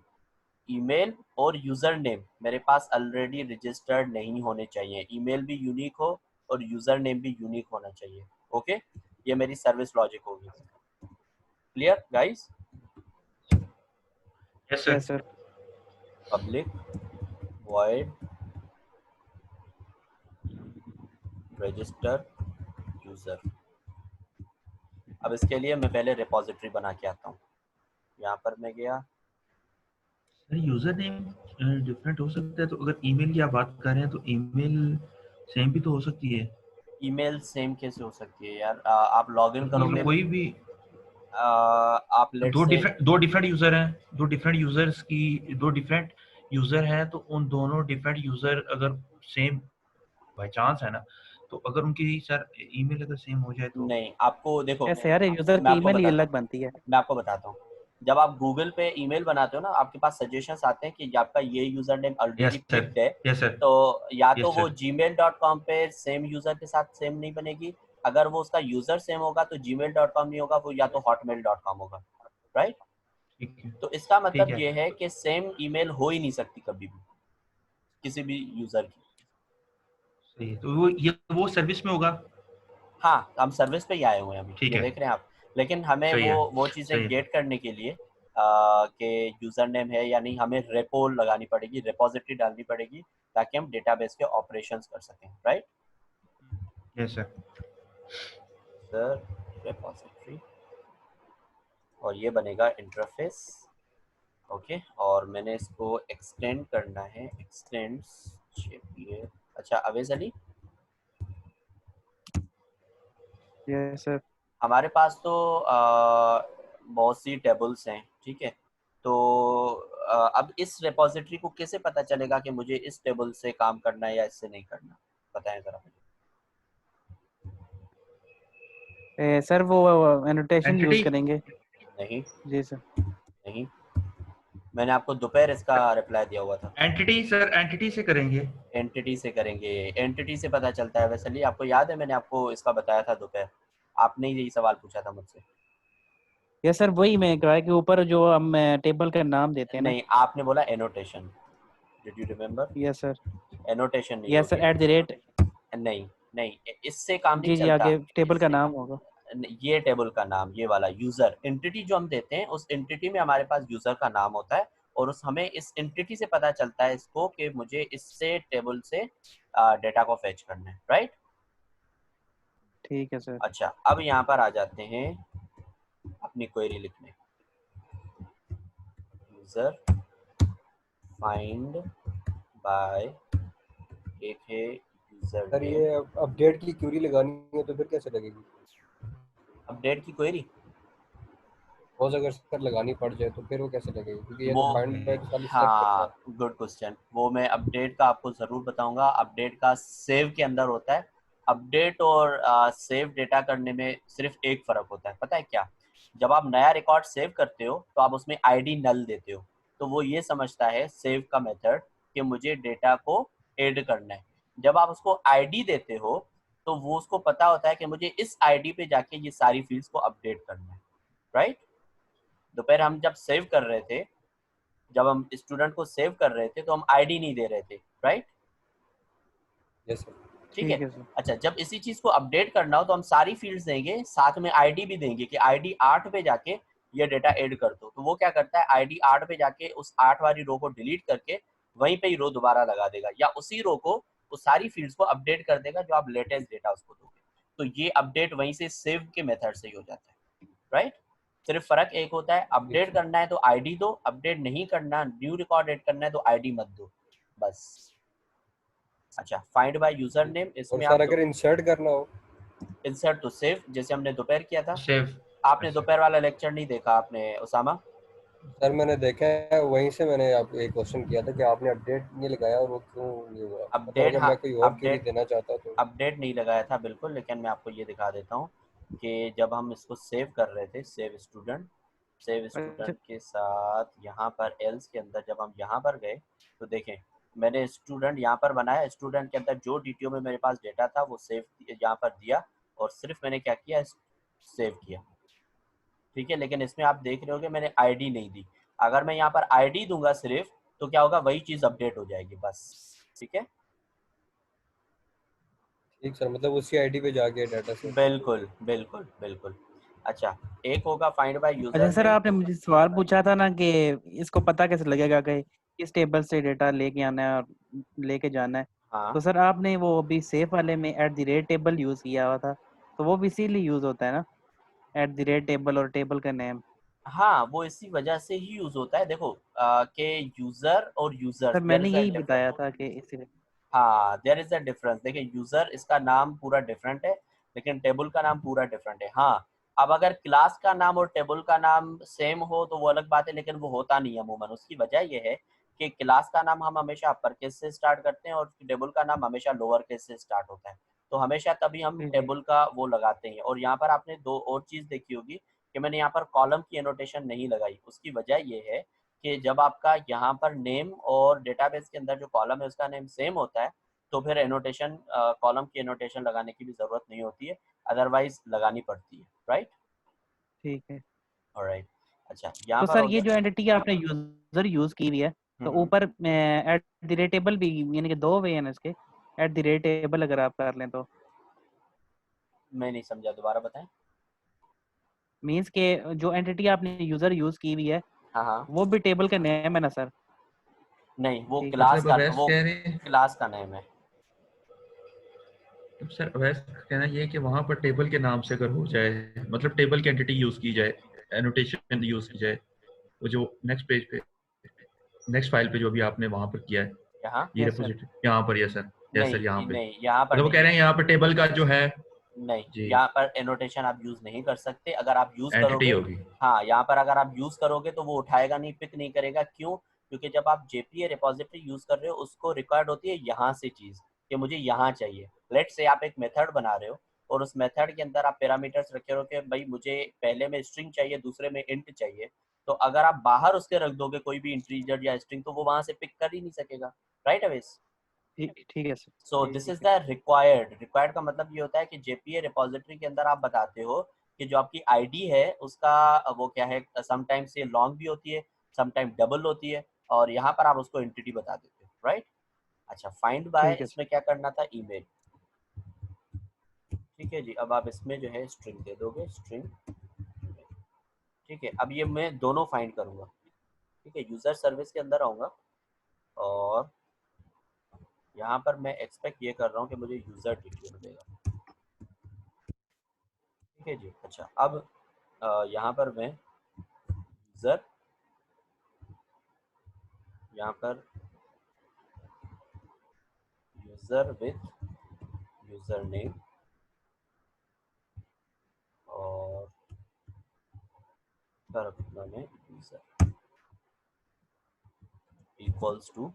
ईमेल और यूज़र नेम मेरे पास ऑलरेडी रजिस्टर्ड नहीं होने चाहिए। ईमेल भी यूनिक हो और यूज़र नेम भी यूनिक होना चाहिए। ओके, ये मेरी सर्विस लॉजिक होगी। Clear guys? Yes yes sir. Sir. Public void register user. अब इसके लिए मैं पहले रिपॉजिटरी बना के आता हूँ। यहाँ पर मैं गया, सर यूजर नेम डिफरेंट हो सकता है, तो अगर ईमेल की आप बात कर रहे हैं तो ईमेल सेम भी तो हो सकती है। ईमेल सेम कैसे हो सकती है यार? आप लॉग इन मतलब करोगे, कोई भी आप लेट से, दो डिफरेंट यूजर हैं, दो डिफरेंट यूजर्स की दो डिफरेंट यूजर हैं, तो उन दोनों डिफरेंट यूजर अगर सेम बाय चांस है ना, तो अगर उनकी सर ईमेल अगर सेम हो जाए तो नहीं, आपको देखो, ऐसे यार यूजर मैं की आपको ईमेल ही बताता अलग हूँ, बनती है। मैं आपको बताता हूँ। जब आप गूगल पे ईमेल बनाते हो ना, आपके पास सजेशंस आते हैं कि आपका ये user name yes already sir, picked है, यस सर, तो या तो यस वो सर, gmail.com पे सेम यूज़र के साथ सेम नहीं बनेगी। अगर वो उसका यूज़र सेम होगा तो gmail.com नहीं होगा, वो या तो hotmail.com होगा। राइट? ठीक है, तो इसका ठीक मतलब है, ये है कि सेम ईमेल हो ही नहीं सकती कभी भी किसी भी यूज़र की। सही है, तो वो सर्विस में होगा। हाँ, हम सर्विस पे ही आए हुए हैं अभी, ठीक ये है, देख रहे हैं आप। लेकिन हमें सही है, वो चीज़ें सही है, गेट करने के लिए कि यूज़र नेम है या नहीं, हमें रेपो लगानी पड़ेगी, रिपॉजिटरी डालनी पड़ेगी, ताकि हम डेटाबेस के ऑपरेशंस कर सकें। Right? Yes sir. Sir, repository, और ये बनेगा इंटरफेस। ओके, और मैंने इसको एक्सटेंड करना है, एक्सटेंड्स जेपीए। अच्छा, अवेज अली, यस सर। हमारे पास तो बहुत सी टेबल्स हैं, ठीक है, तो अब इस रिपॉजिटरी को कैसे पता चलेगा कि मुझे इस टेबल से काम करना है या इससे नहीं करना? बताएं ज़रा मुझे। सर वो एनोटेशन यूज एंटिटी, करेंगे। नहीं, जी सर। नहीं, मैंने आपको दोपहर इसका रिप्लाई दिया हुआ था। एंटिटी सर, एंटिटी से करेंगे। एंटिटी से करेंगे, एंटिटी से पता चलता है। वैसे लिए आपको याद है मैंने आपको इसका बताया था दोपहर, आपने यही सवाल पूछा था मुझसे। यस सर, वही मैं कहा कि ऊपर जो हम टेबल का नाम देते हैं ना। नहीं, आपने बोला annotation, did you remember? Yes sir. Annotation नहीं यस सर, होगी। @। नहीं, नहीं, इससे काम नहीं जी जी, चलता। आगे टेबल का इससे, नाम होगा। ये टेबल का नाम, ये वाला यूजर एंटिटी जो हम देते हैं, उस एंटिटी में हमारे पास यूजर का नाम होता है, और उस हमें इस एंटिटी से पता चलता है इसको कि मुझे इससे टेबल से डेटा को फेच करना है। राइट? ठीक है सर। अच्छा, अब यहाँ पर आ जाते हैं अपनी क्वेरी लिखने। यूजर फाइंड बाय, एक है यूजर सर नेम, ये अपडेट की क्यूरी लगानी है तो फिर कैसे लगेगी? अपडेट की क्वेरी। सपोज अगर सर लगानी पड़ जाए तो फिर वो कैसे लगेगी, क्योंकि ये वो तो फाइंड बाय तो खाली सेलेक्ट करता हाँ, है। Good question. वो मैं अपडेट का आपको ज़रूर बताऊंगा। अपडेट का सेव के अंदर होता है। अपडेट और सेव डेटा करने में सिर्फ एक फ़र्क होता है, पता है क्या? जब आप नया रिकॉर्ड सेव करते हो तो आप उसमें आईडी नल देते हो, तो वो ये समझता है सेव का मेथड कि मुझे डेटा को ऐड करना है। जब आप उसको आईडी देते हो तो वो उसको पता होता है कि मुझे इस आईडी पे जाके ये सारी फील्ड्स को अपडेट करना है, राइट? दोपहर हम जब सेव कर रहे थे, जब हम स्टूडेंट को सेव कर रहे थे तो हम आईडी नहीं दे रहे थे, राइट? Yes sir. ठीक ठीक है। है सर। अच्छा, जब इसी चीज को अपडेट करना हो तो हम सारी फील्ड्स देंगे, साथ में आईडी भी देंगे कि आईडी 8 पे जाके ये डेटा ऐड कर दो। तो वो क्या करता है, आईडी 8 पे जाके उस 8 वाली रो को डिलीट करके वहीं पे ही रो दोबारा लगा देगा, या उसी रो को उस सारी फील्ड्स को अपडेट कर देगा जो आप लेटेस्ट डेटा उसको दोगे। तो ये अपडेट वहीं से सेव के मेथड से ही हो जाता है, राइट? सिर्फ फर्क एक होता है, अपडेट करना है तो आईडी दो, अपडेट नहीं करना, न्यू रिकॉर्ड ऐड करना है तो आईडी मत दो, बस। अच्छा, फाइंड बाय यूजर नेम, और इसमें सर आप अगर इंसर्ट करना हो? इंसर्ट टू सेव, जैसे हमने दोपहर किया था। सेव। आपने दोपहर वाला लेक्चर नहीं देखा आपने उसामा? सर मैंने देखा है, वहीं से मैंने आपको एक क्वेश्चन किया था कि आपने अपडेट नहीं लगाया और वो क्यों नहीं हुआ, मतलब अपडेट, अगर हाँ, मैं कोई और क्वेरी देना चाहता तो। अपडेट नहीं लगाया था बिल्कुल, लेकिन मैं आपको ये दिखा देता हूँ कि जब हम इसको सेव कर रहे थे, सेव अच्छा स्टूडेंट के साथ यहाँ पर एल्स के अंदर जब हम यहाँ पर गए तो देखें, मैंने स्टूडेंट यहाँ पर बनाया, स्टूडेंट के अंदर जो डीटीओ में मेरे पास डेटा था वो सेव यहाँ पर दिया, और सिर्फ मैंने क्या किया, सेव किया, ठीक है। लेकिन इसमें आप देख रहे हो कि मैंने आईडी नहीं दी। अगर मैं यहाँ पर आईडी दूंगा सिर्फ, तो क्या होगा, वही चीज़ अपडेट हो जाएगी, बस, ठीक है। ठीक सर, मतलब उसी आईडी पे जाके डाटा से। बिल्कुल बिल्कुल बिल्कुल। अच्छा, एक होगा फाइंड बाय अच्छा यूजर सर, नेम। आपने मुझे सवाल पूछा था ना कि इसको पता कैसे लगेगा कि किस टेबल से डेटा लेके आना है और लेके जाना है। हाँ तो सर आपने वो अभी सेफ वाले में @, टेबल यूज किया हुआ था, तो वो भी इसीलिए यूज होता है ना, @, टेबल और टेबल का नेम। हाँ, वो इसी वजह से ही यूज होता है। देखो कि यूजर और यूजर्स, सर देयर मैंने इज अ यही डिफरेंस। बताया था कि इसीलिए। हाँ, देयर इज अ डिफरेंस। देखिए, यूजर इसका नाम पूरा डिफरेंट है, लेकिन टेबल का नाम पूरा डिफरेंट है। हाँ, अब अगर क्लास का नाम और टेबल का नाम सेम हो तो वो अलग बात है, लेकिन वो होता नहीं है अमूमन। उसकी वजह ये है कि क्लास का नाम हम हमेशा अपर केस से स्टार्ट करते हैं और टेबल का नाम हमेशा लोअर केस से स्टार्ट होता है, तो हमेशा तभी हम जी जी। टेबल का वो लगाते हैं। और यहाँ पर आपने दो और चीज़ देखी होगी कि मैंने यहाँ पर कॉलम की एनोटेशन नहीं लगाई। उसकी वजह ये है कि जब आपका यहाँ पर नेम और डेटाबेस के अंदर जो कॉलम है उसका नेम सेम होता है, तो फिर एनोटेशन, कॉलम की एनोटेशन लगाने की भी ज़रूरत नहीं होती है, अदरवाइज लगानी पड़ती है, राइट? ठीक है। ऑलराइट। अच्छा, यहाँ तो पर सर हो ये गया। जो एंटिटी आपने यूजर यूज की हुई है, तो हम्म। ऊपर @, भी, यानी कि दो वे हैं ना इसके, @, अगर आप कर लें तो मैं नहीं समझा, दोबारा बताएं। मीन्स के जो एंटिटी आपने यूजर यूज की हुई है हाँ हाँ, वो भी टेबल का नेम है ना सर? नहीं, वो ठीक है। क्लास मतलब का, अवैस वो कह रहे हैं, क्लास का नेम है। तो सर अवैस का कहना ये है कि वहां पर टेबल के नाम से अगर हो जाए, मतलब टेबल की एंटिटी यूज की जाए, एनोटेशन यूज की जाए, वो जो नेक्स्ट पेज पे, नेक्स्ट फाइल पे जो भी आपने वहां पर किया है, यहाँ ये यस सर। रिपोजिटरी यहाँ पर, यस सर यहाँ नहीं पे, नहीं, यहाँ पर मतलब वो कह नहीं, रहे हैं यहाँ पर टेबल का जो है नहीं, जी यहाँ पर एनोटेशन आप यूज नहीं कर सकते। अगर आप यूज एंटिटी करोगे, होगी। हाँ, यहाँ पर अगर आप यूज करोगे तो वो उठाएगा नहीं, पिक नहीं करेगा। क्यों? क्योंकि जब आप जेपीए रिपोजिटरी यूज कर रहे हो उसको रिक्वायर्ड होती है यहाँ से चीज, कि मुझे यहाँ चाहिए। लेट से आप एक मेथड बना रहे हो और उस मेथड के अंदर आप पैरामीटर्स रखे हो कि भाई मुझे पहले में स्ट्रिंग चाहिए, दूसरे में इंट चाहिए, तो अगर आप बाहर उसके रख दोगे कोई भी इंटीजर या स्ट्रिंग, तो वो वहां से पिक कर ही नहीं सकेगा, राइट अवेश? ठीक ठीक है sir. So this is the required का मतलब ये होता है कि जेपीए रिपोजिटरी के अंदर आप बताते हो कि जो आपकी आईडी है उसका वो क्या है, समटाइम्स ये लॉन्ग भी होती है, समटाइम डबल होती है, और यहाँ पर आप उसको एंटिटी बता देते हो, राइट? अच्छा, फाइंड बाय, ठीक है सर। इसमें क्या करना था, ईमेल। ठीक है जी, अब आप इसमें जो है स्ट्रिंग दे दोगे, स्ट्रिंग। ठीक है, अब ये मैं दोनों फाइंड करूंगा। ठीक है, यूजर सर्विस के अंदर आऊंगा और यहाँ पर मैं एक्सपेक्ट ये कर रहा हूँ कि मुझे यूजर डिटेल मिलेगा। ठीक है जी। अच्छा, अब यहाँ पर मैं यूजर, यहाँ पर यूजर विथ यूजर नेम और पर अपना में यूजर इक्वल्स टू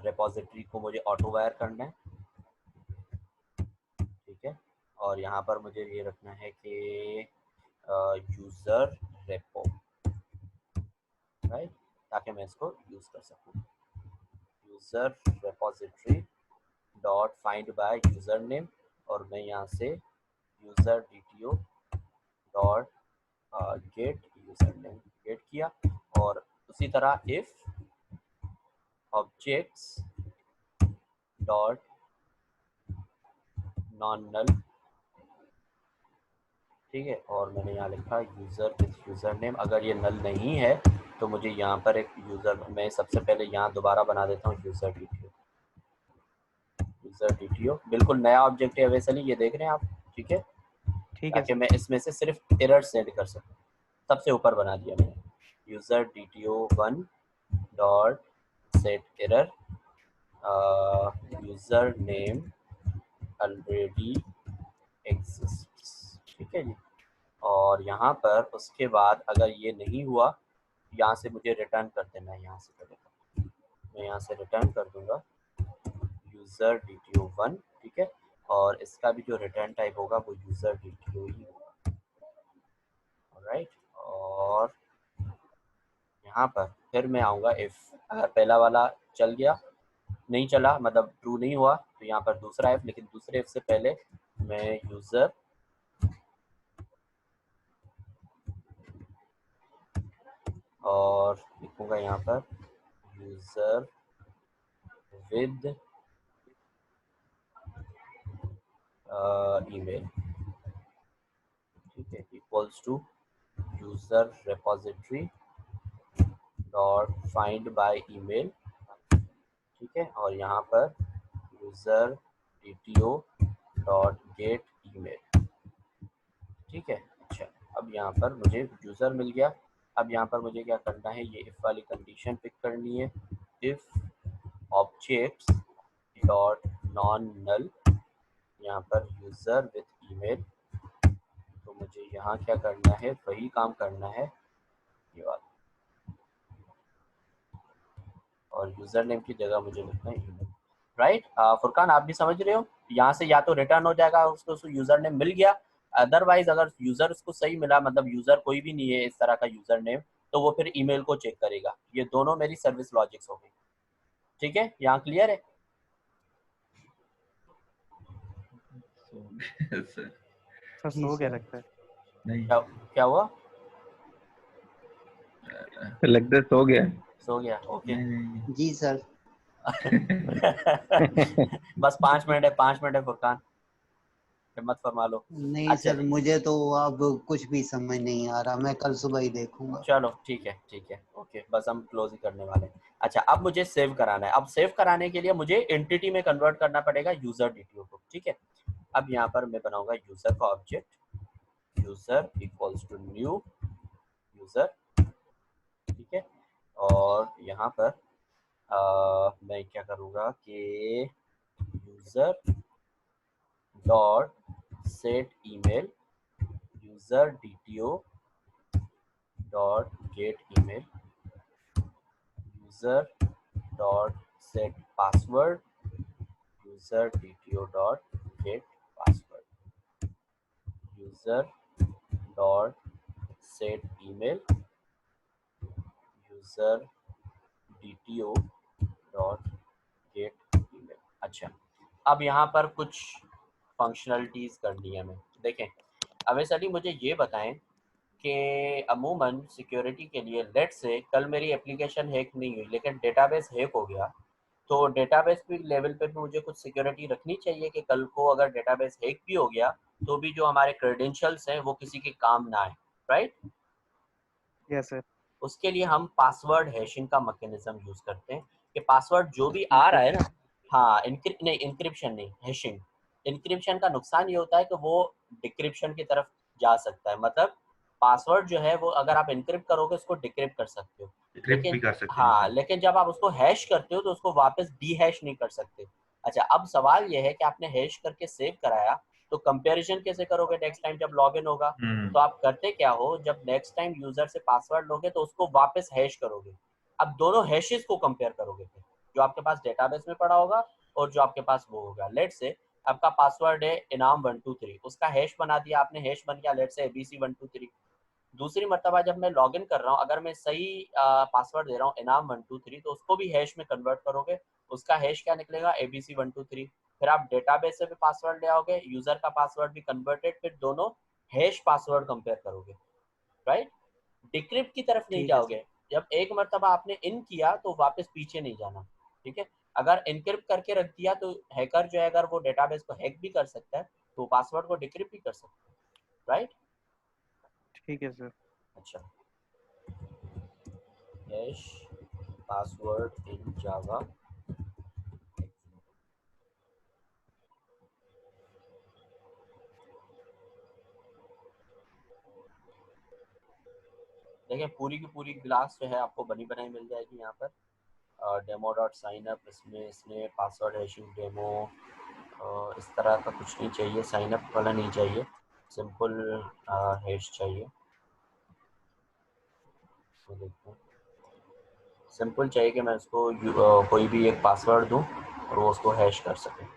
रिपोजिटरी को मुझे ऑटो वायर करना है, ठीक है। और यहाँ पर मुझे ये रखना है कि यूजर रेपो, राइट, ताकि मैं इसको यूज कर सकूँ। User repository dot find by user name, और मैं यहाँ से user DTO dot gate user name gate किया। और उसी तरह if objects dot non null, ठीक है। और मैंने यहाँ लिखा यूजर विथ यूजर नेम। अगर ये नल नहीं है तो मुझे यहाँ पर एक यूजर, मैं सबसे पहले यहाँ दोबारा बना देता हूँ यूजर DTO बिल्कुल नया ऑब्जेक्ट है वैसे नहीं, ये देख रहे हैं आप, ठीक है, ठीक है ताकि सर। मैं इसमें से सिर्फ एरर सेंड कर सकूँ। सबसे ऊपर बना दिया मैंने user DTO1 dot set error, user name already exists, ठीक है जी। और यहाँ पर उसके बाद अगर ये नहीं हुआ, यहाँ से मुझे रिटर्न कर देना है। यहाँ से पहले मैं यहाँ से रिटर्न कर दूंगा यूजर DTO1, ठीक है। और इसका भी जो रिटर्न टाइप होगा वो यूजर DTO ही होगा, राइट। और यहाँ पर फिर मैं आऊँगा इफ, अगर पहला वाला चल गया, नहीं चला मतलब ट्रू नहीं हुआ, तो यहाँ पर दूसरा इफ, लेकिन दूसरे इफ से पहले मैं यूजर और लिखूंगा यहाँ पर यूजर विद ईमेल, ठीक है, equals to user repository dot find by email, ठीक है। और यहाँ पर user DTO dot get email, ठीक है। अच्छा, अब यहाँ पर मुझे यूजर मिल गया। अब यहाँ पर मुझे क्या करना है, ये इफ वाली कंडीशन पिक करनी है। If objects dot non null, यहाँ पर यूजर विथ ईमेल, तो मुझे यहाँ क्या करना है, वही काम करना है ये वाला, और यूजर नेम की जगह मुझे लिखना है ईमेल, राइट। फुरकान आप भी समझ रहे हो, यहाँ से या तो रिटर्न हो जाएगा उसको यूजर नेम मिल गया, अदरवाइज अगर यूजर उसको सही मिला, मतलब यूजर कोई भी नहीं है इस तरह का यूजर नेम, तो वो फिर ईमेल को चेक करेगा। ये दोनों मेरी सर्विस लॉजिक्स हो गई, ठीक है। यहाँ क्लियर है? सर सर सो गया लगता है। नहीं क्या हुआ? लगता है सो गया। सो गया, ओके। नहीं जी सर। बस 5 मिनट है, 5 मिनट है फुरकान, हिम्मत फरमा लो। नहीं अच्छा, सर, मुझे तो अब कुछ भी समझ नहीं आ रहा, मैं कल सुबह ही देखूंगा। चलो ठीक है, ठीक है, ओके, बस हम क्लोज ही करने वाले हैं। अच्छा, अब मुझे सेव कराना है। अब सेव कराने के लिए मुझे एंटिटी में कन्वर्ट करना पड़ेगा यूजर DTO को, ठीक है। अब यहाँ पर मैं बनाऊंगा यूजर का object, user equals to new user, ठीक है। और यहाँ पर मैं क्या करूँगा कि user dot set email user DTO dot get email user dot set password user DTO dot get password user dot set email user DTO dot get email. अच्छा, अब यहाँ पर कुछ फंक्शनलिटीज करनी है हमें। देखें, अब वैसे मुझे ये बताएं कि अमूमन सिक्योरिटी के लिए, लेट से कल मेरी एप्लीकेशन हैक नहीं हुई लेकिन डेटाबेस हैक हो गया, तो डेटाबेस पे लेवल पे भी मुझे कुछ सिक्योरिटी रखनी चाहिए कि कल को अगर डेटाबेस हैक भी हो गया तो भी जो हमारे क्रेडेंशियल्स हैं वो किसी के काम ना आए, राइट। Yes sir. उसके लिए हम पासवर्ड हैशिंग का मैकेनिज्म यूज करते हैं कि पासवर्ड जो भी आ रहा है ना, हाँ, इंक्रिप्शन नहीं, हैशिंग। इंक्रिप्शन का नुकसान ये होता है कि वो डिक्रिप्शन की तरफ जा सकता है, मतलब पासवर्ड जो है वो अगर आप इनक्रिप्ट करोगे उसको डिक्रिप्ट कर सकते हो, डिक्रिप्ट भी लेकिन कर सकते हाँ, हैं। लेकिन जब आप उसको हैश करते हो तो उसको वापस डी हैश नहीं कर सकते। अच्छा, अब सवाल ये है कि आपने हैश करके सेव कराया, तो कंपैरिजन कैसे करोगे नेक्स्ट टाइम जब लॉगिन होगा? तो आप करते क्या हो, जब नेक्स्ट टाइम यूजर से पासवर्ड लोगे तो उसको वापस हैश करोगे। अब दोनों हैशेस को कंपेयर करोगे फिर, जो आपके पास डेटाबेस में पड़ा होगा और जो आपके पास वो होगा। लेट से आपका पासवर्ड है इनाम 123, उसका हैश बना दिया आपने, हैश बन गया लेट से ABC 123। दूसरी मर्तबा जब मैं लॉगिन कर रहा हूँ, अगर मैं सही पासवर्ड दे रहा हूँ इनाम 123, तो उसको भी हैश में कन्वर्ट करोगे, उसका हैश क्या निकलेगा? ABC 123। फिर आप डेटाबेस से भी पासवर्ड ले आओगे, यूजर का पासवर्ड भी कन्वर्टेड, फिर दोनों हैश पासवर्ड कंपेयर करोगे, राइट? डिक्रिप्ट की तरफ नहीं ठीक है जाओगे। जब एक मर्तबा आपने इन किया तो वापस पीछे नहीं जाना, ठीक है? अगर इनक्रिप्ट करके रख दिया तो हैकर जो है, अगर वो डेटाबेस को हैक भी कर सकता है तो पासवर्ड को डिक्रिप्ट भी कर सकता है, राइट? ठीक है सर। अच्छा, हैश पासवर्ड इन जावा। देखिए पूरी की पूरी क्लास जो है आपको बनी बनाई मिल जाएगी यहाँ पर। डेमो डॉट साइन अप, इसमें पासवर्ड हैशिंग डेमो, इस तरह का कुछ नहीं चाहिए, साइन अप वाला नहीं चाहिए, सिंपल हैश चाहिए। तो देखते हैं, सिंपल चाहिए कि मैं उसको कोई भी एक पासवर्ड दूं और वो उसको हैश कर सके।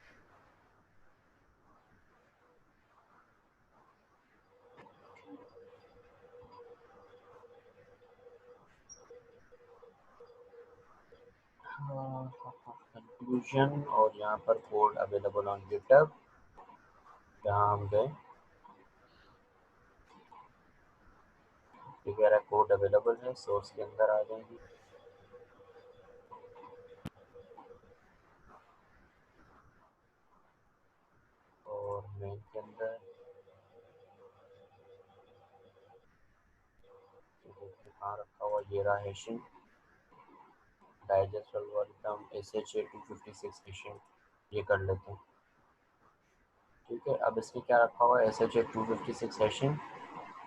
कंक्लूजन, और यहाँ पर कोड अवेलेबल ऑन गिटहब, यहाँ हम गए, वगैरह कोड अवेलेबल है, सोर्स के अंदर आ जाएंगे। और मेन के अंदर कहाँ रखा हुआ, ये रहा hashing digest algorithm SHA 256 hashing, ये कर लेते हैं, ठीक है? अब इसमें क्या रखा हुआ है? SHA 256 hashing,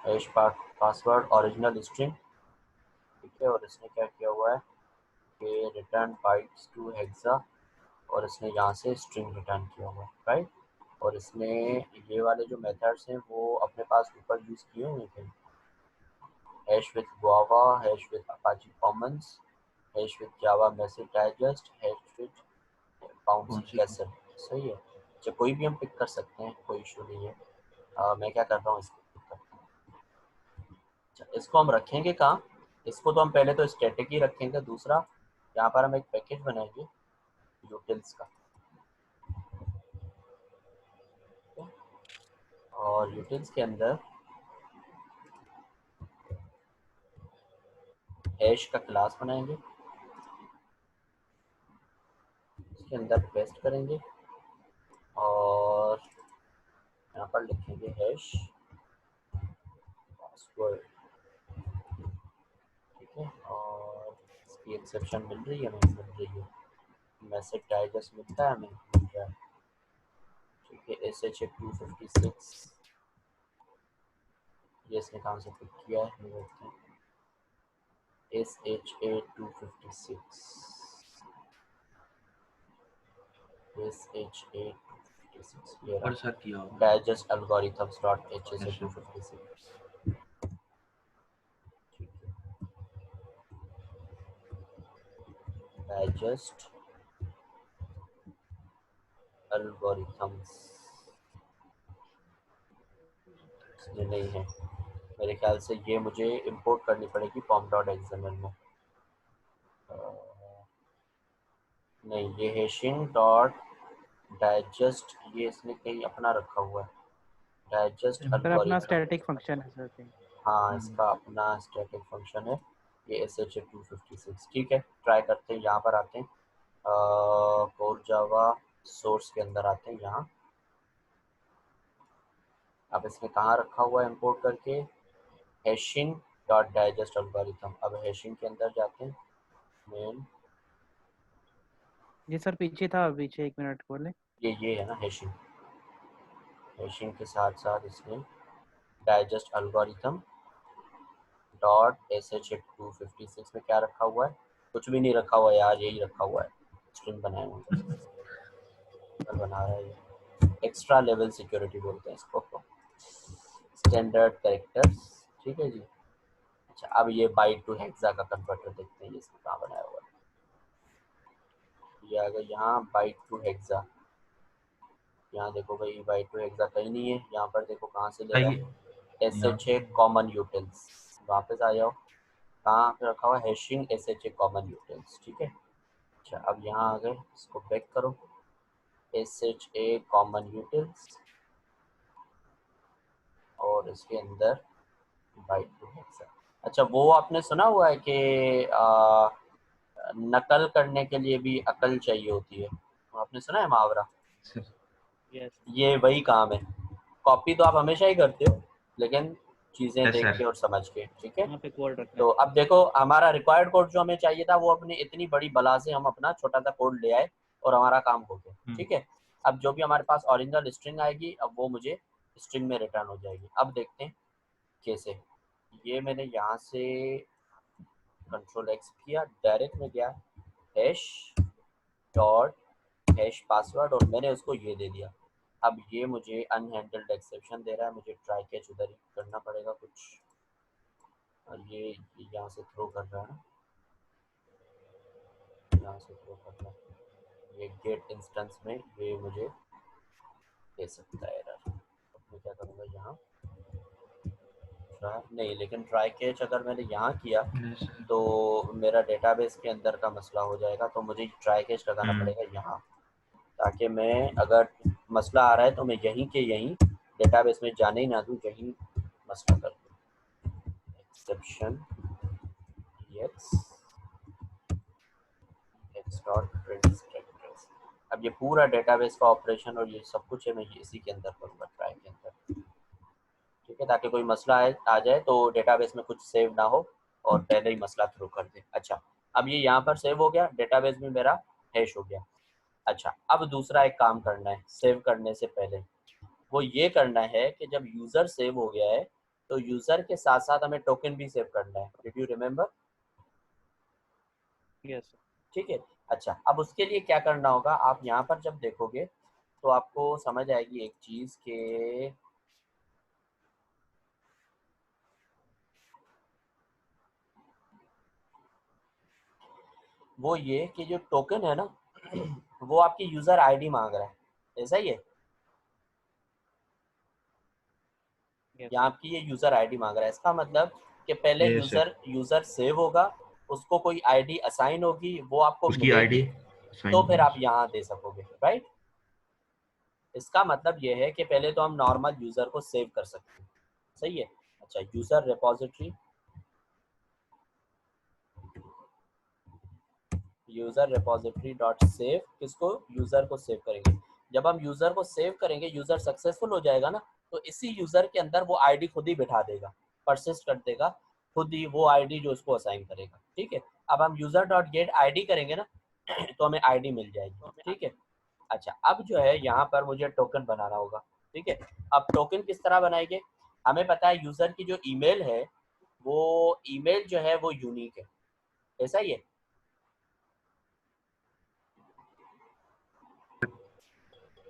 hash password original string, ठीक है? और इसने क्या किया हुआ है कि रिटर्न बाइट्स टू हेक्सा, और इसने यहाँ से स्ट्रिंग रिटर्न किया हुआ है, राइट? और इसने ये वाले जो मेथड्स हैं वो अपने पास ऊपर यूज़ किए हुए थे, hash with guava, hash with Apache Commons, hash with Java message digest, hash with bouncy castle, सही है? अच्छा, कोई भी हम पिक कर सकते हैं, कोई इशू नहीं है। मैं क्या करता हूँ, इसको पिक करता हूँ। अच्छा, इसको हम रखेंगे कहाँ? इसको तो हम पहले तो स्टैटिक ही रखेंगे। दूसरा, यहाँ पर हम एक पैकेज बनाएंगे यूटिल्स का, और यूटिल्स के अंदर हैश का क्लास बनाएंगे, इसके अंदर पेस्ट करेंगे और यहाँ पर लिखेंगे हैश पासवर्ड, ठीक है? और इसकी एक्सेप्शन मिल रही है, नहीं मिल रही है? मैसेज डाइजेस्ट मिलता है, हमें मिल रहा है, ठीक है? SHA 256, ये इसने कहाँ से पिक किया है, देखते हैं। SHA 256, SHA 256, ये ऊपर सर किया होगा। Digest algorithms dot HSA 256, digest algorithms, इसमें नहीं है मेरे ख्याल से, ये मुझे इंपोर्ट करनी पड़ेगी pom.xml में। नहीं, ये हैशिंग डॉट डाइजेस्ट, ये इसने कहीं अपना रखा हुआ है, डाइजेस्ट सर अपना एल्गोरिथम। स्टैटिक फंक्शन है सर कहीं। हाँ, इसका अपना स्टैटिक फंक्शन है, ये SHA 256, ठीक है? ट्राई करते हैं, यहाँ पर आते हैं, कोर जावा सोर्स के अंदर आते हैं यहाँ। अब इसमें कहाँ रखा हुआ है इंपोर्ट करके? Hashing dot digest algorithm. अब हैशिंग के अंदर जाते हैं, मेन, जी सर पीछे था, पीछे 1 मिनट बोले। ये है ना हैशिंग, हैशिंग के साथ साथ इसमें डाइजेस्ट एल्गोरिथम डॉट SHA 256 में क्या रखा हुआ है? कुछ भी नहीं रखा हुआ है यार, यही रखा हुआ है, स्ट्रिंग बनाए हुए बना रहा है ये। एक्स्ट्रा लेवल सिक्योरिटी बोलते हैं इसको, स्टैंडर्ड कैरेक्टर्स, ठीक है जी। अच्छा, अब ये बाइट टू हेक्सा का कन्वर्टर देखते हैं, ये इसमें कहाँ बनाया हुआ है। ये आ गया यहाँ बाइट टू हेक्सा, यहाँ देखो भाई बाइट टू हेक्सा कहीं नहीं है, यहाँ पर देखो कहाँ से ले रहा है, SHA कॉमन यूटिल्स, वापस आ जाओ, कहाँ पे रखा हुआ हैशिंग SHA कॉमन यूटिल्स, ठीक है। अच्छा, अब यहाँ आ गए, इसको बैक करो, SHA कॉमन यूटिल्स और इसके अंदर बाइट टू हेक्सा। अच्छा, वो आपने सुना हुआ है कि नकल करने के लिए भी अकल चाहिए होती है, आपने सुना है मुहावरा? यस ये वही काम है, कॉपी तो आप हमेशा ही करते हो, लेकिन चीज़ें देख के और समझ के, ठीक है। यहाँ पे कोड रखना तो अब देखो हमारा रिक्वायर्ड कोड जो हमें चाहिए था, वो अपनी इतनी बड़ी बला से हम अपना छोटा सा कोड ले आए और हमारा काम हो गया, ठीक है। अब जो भी हमारे पास ओरिजिनल स्ट्रिंग आएगी, अब वो मुझे स्ट्रिंग में रिटर्न हो जाएगी। अब देखते हैं कैसे। ये मैंने यहाँ से कंट्रोल X किया, डायरेक्ट में गया हैश डॉट हैश पासवर्ड और मैंने उसको ये दे दिया। अब ये मुझे अनहैंडल्ड एक्सेप्शन दे रहा है, मुझे ट्राई कैच उधर ही करना पड़ेगा कुछ, और ये यहाँ से थ्रो कर रहा है ना, यहाँ से थ्रो कर रहा है, ये गेट इंस्टेंस में ये मुझे दे सकता है एरर। अब मैं क्या करूँगा, यहाँ ट्राई नहीं, लेकिन ट्राई कैच अगर मैंने यहाँ किया तो मेरा डेटाबेस के अंदर का मसला हो जाएगा, तो मुझे ट्राई कैच लगाना पड़ेगा यहाँ, ताकि मैं अगर मसला आ रहा है तो मैं यहीं के यहीं डेटाबेस में जाने ही ना दूँ, यहीं मसला कर दूँ। Exception x.print। अब ये पूरा डेटाबेस का ऑपरेशन और ये सब कुछ है, मैं इसी के अंदर करूँगा, ट्राई के अंदर, ठीक है, ताकि कोई मसला आ जाए तो डेटाबेस में कुछ सेव ना हो और पहले ही मसला थ्रू कर दे। अच्छा, अब ये यहाँ पर सेव हो गया, डेटाबेस में मेरा हैश हो गया। अच्छा, अब दूसरा एक काम करना है सेव करने से पहले, वो ये करना है कि जब यूज़र सेव हो गया है तो यूज़र के साथ साथ हमें टोकन भी सेव करना है। Did you remember? यस ठीक है। अच्छा, अब उसके लिए क्या करना होगा, आप यहाँ पर जब देखोगे तो आपको समझ आएगी एक चीज़ के वो ये कि जो टोकन है ना वो आपकी यूज़र आईडी मांग रहा है, ऐसा ही है, यहाँ आपकी ये यूज़र आईडी मांग रहा है। इसका मतलब कि पहले यूज़र सेव होगा, उसको कोई आईडी असाइन होगी, वो आपको मिलेगी, तो फिर आप यहाँ दे सकोगे, राइट। इसका मतलब ये है कि पहले तो हम नॉर्मल यूज़र को सेव कर सकते हैं, सही है। अच्छा, user repository, user repository dot save, किसको, यूज़र को सेव करेंगे। जब हम यूज़र को सेव करेंगे, यूज़र सक्सेसफुल हो जाएगा ना, तो इसी यूज़र के अंदर वो आईडी खुद ही बिठा देगा, परसिस्ट कर देगा खुद ही वो आईडी जो उसको असाइन करेगा, ठीक है। अब हम यूज़र डॉट गेट आईडी करेंगे ना तो हमें आईडी मिल जाएगी, ठीक है। अच्छा, अब जो है यहाँ पर मुझे टोकन बनाना होगा, ठीक है। अब टोकन किस तरह बनाएंगे, हमें पता है यूज़र की जो ईमेल है वो ईमेल जो है वो यूनिक है, ऐसा ही है।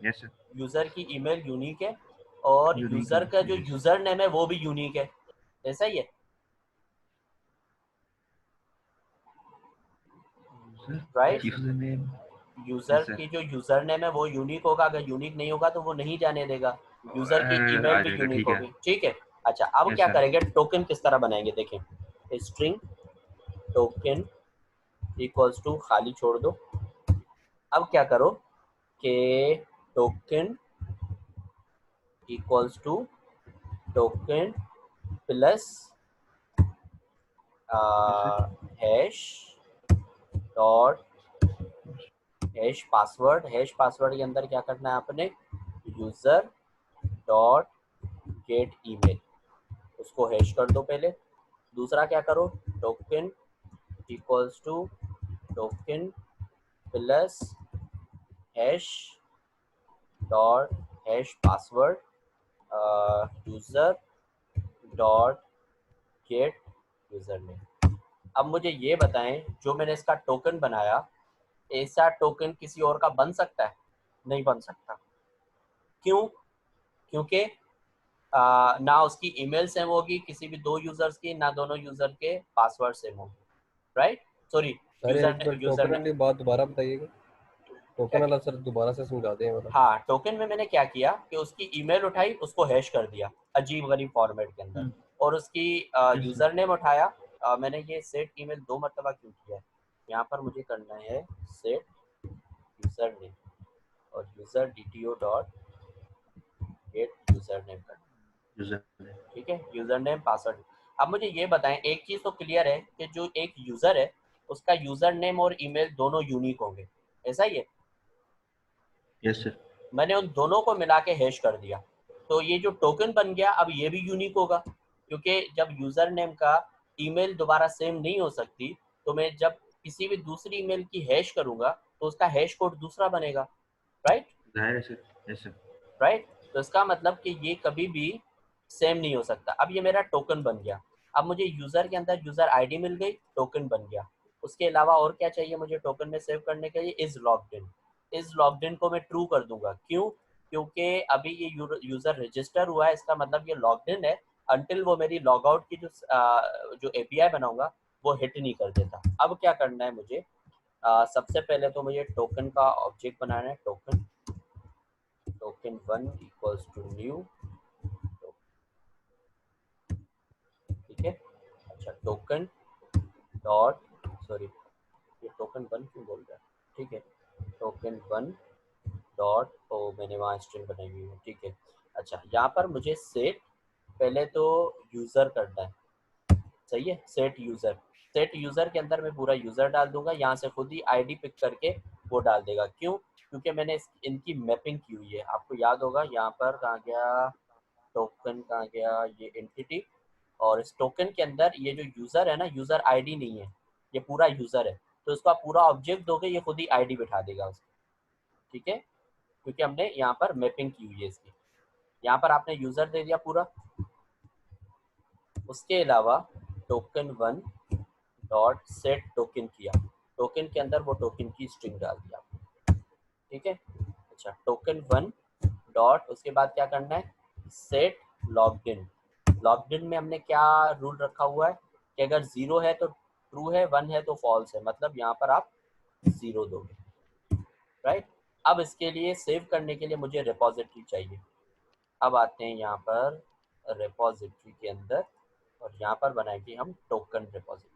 यस सर, यूज़र की ईमेल यूनिक है और यूज़र का जो यूज़र नेम है वो भी यूनिक है, ऐसा ही है, राइट। यूज़र की जो यूज़र नेम है वो यूनिक होगा, अगर यूनिक नहीं होगा तो वो नहीं जाने देगा। यूज़र की ईमेल भी यूनिक होगी, ठीक है। अच्छा, अब क्या करेंगे, टोकन किस तरह बनाएंगे, देखें, स्ट्रिंग टोकन इक्वल्स टू खाली छोड़ दो। अब क्या करो कि token equals to token plus hash dot hash password. Hash password के अंदर क्या करना है आपने, यूज़र डॉट गेट ईमेल, उसको हैश कर दो पहले। दूसरा क्या करो, token equals to token plus hash dot hash password user dot gate user name. अब मुझे ये बताएं, जो मैंने इसका टोकन बनाया, ऐसा टोकन किसी और का बन सकता है? नहीं बन सकता, क्यों? क्योंकि ना उसकी ईमेल सेम होगी किसी भी दो यूजर्स की, ना दोनों यूजर के पासवर्ड सेम होंगे, राइट? सॉरी, अरे एक बार यूजर टोकन वाली बात दोबारा बताइएगा, टोकन वाला सर दोबारा से समझा दें वाला। हाँ, टोकन में मैंने क्या किया कि उसकी ईमेल उठाई, उसको हैश कर दिया अजीब गरीब फॉर्मेट के अंदर, और उसकी यूजर नेम उठाया। मैंने ये सेट ईमेल 2 मरतबा क्यों किया है, यहाँ पर मुझे करना है सेट यूजर नेम और user DTO dot gate user name करना, ठीक है, यूजर नेम पासवर्ड। अब मुझे ये बताएं, एक चीज तो क्लियर है कि जो एक यूजर है उसका यूजर नेम और ईमेल दोनों यूनिक होंगे, ऐसा ही है? Yes sir. मैंने उन दोनों को मिला के हैश कर दिया, तो ये जो टोकन बन गया अब ये भी यूनिक होगा, क्योंकि जब यूजर नेम का ईमेल दोबारा सेम नहीं हो सकती, तो मैं जब किसी भी दूसरी ईमेल की हैश करूंगा तो उसका हैश कोड दूसरा बनेगा, राइट? जाहिर है सर। Yes sir. राइट, तो इसका मतलब कि ये कभी भी सेम नहीं हो सकता। अब ये मेरा टोकन बन गया, अब मुझे यूजर के अंदर यूजर आईडी मिल गई, टोकन बन गया। उसके अलावा और क्या चाहिए मुझे टोकन में सेव करने के लिए? Is logged in. Is logged in को मैं ट्रू कर दूंगा, क्यों? क्योंकि अभी ये यूजर रजिस्टर हुआ है, इसका मतलब ये लॉग्ड इन है, अनटिल वो मेरी लॉग आउट की जो API बनाऊंगा वो हिट नहीं कर देता। अब क्या करना है मुझे? सबसे पहले तो मुझे टोकन का ऑब्जेक्ट बनाना है, टोकन 1 इक्वल्स टू न्यू, ठीक है। अच्छा, टोकन डॉट, सॉरी ये टोकन 1 क्यों बोल रहा है, ठीक है, टोकन 1 डॉट, ओ मैंने वहाँ स्ट्रिंग बनाई हुई है, ठीक है। अच्छा, यहाँ पर मुझे सेट पहले तो यूज़र करना है, सही है, सेट यूज़र के अंदर मैं पूरा यूज़र डाल दूंगा, यहाँ से खुद ही ID पिक करके वो डाल देगा, क्यों? क्योंकि मैंने इनकी मैपिंग की हुई है। आपको याद होगा यहाँ पर कहाँ गया टोकन, कहाँ गया ये एंटिटी, और इस टोकन के अंदर ये जो यूज़र है ना, यूज़र ID नहीं है, ये पूरा यूज़र है, तो इसको आप पूरा ऑब्जेक्ट दोगे ये खुद ही ID बिठा देगा उसकी, ठीक है, क्योंकि हमने यहाँ पर मैपिंग की हुई है इसकी। यहाँ पर आपने यूज़र दे दिया पूरा। उसके अलावा टोकन 1 डॉट सेट टोकन किया, टोकन के अंदर वो टोकन की स्ट्रिंग डाल दिया, ठीक है। अच्छा, टोकन 1 डॉट, उसके बाद क्या करना है? Set logged in. Logged in में हमने क्या रूल रखा हुआ है कि अगर 0 है तो ट्रू है, 1 है तो फॉल्स है, मतलब यहाँ पर आप 0 दोगे, राइट। अब इसके लिए सेव करने के लिए मुझे रिपोजिटरी चाहिए। अब आते हैं यहाँ पर रिपोजिटरी के अंदर, और यहाँ पर बनाएंगे हम टोकन रिपोजिटरी,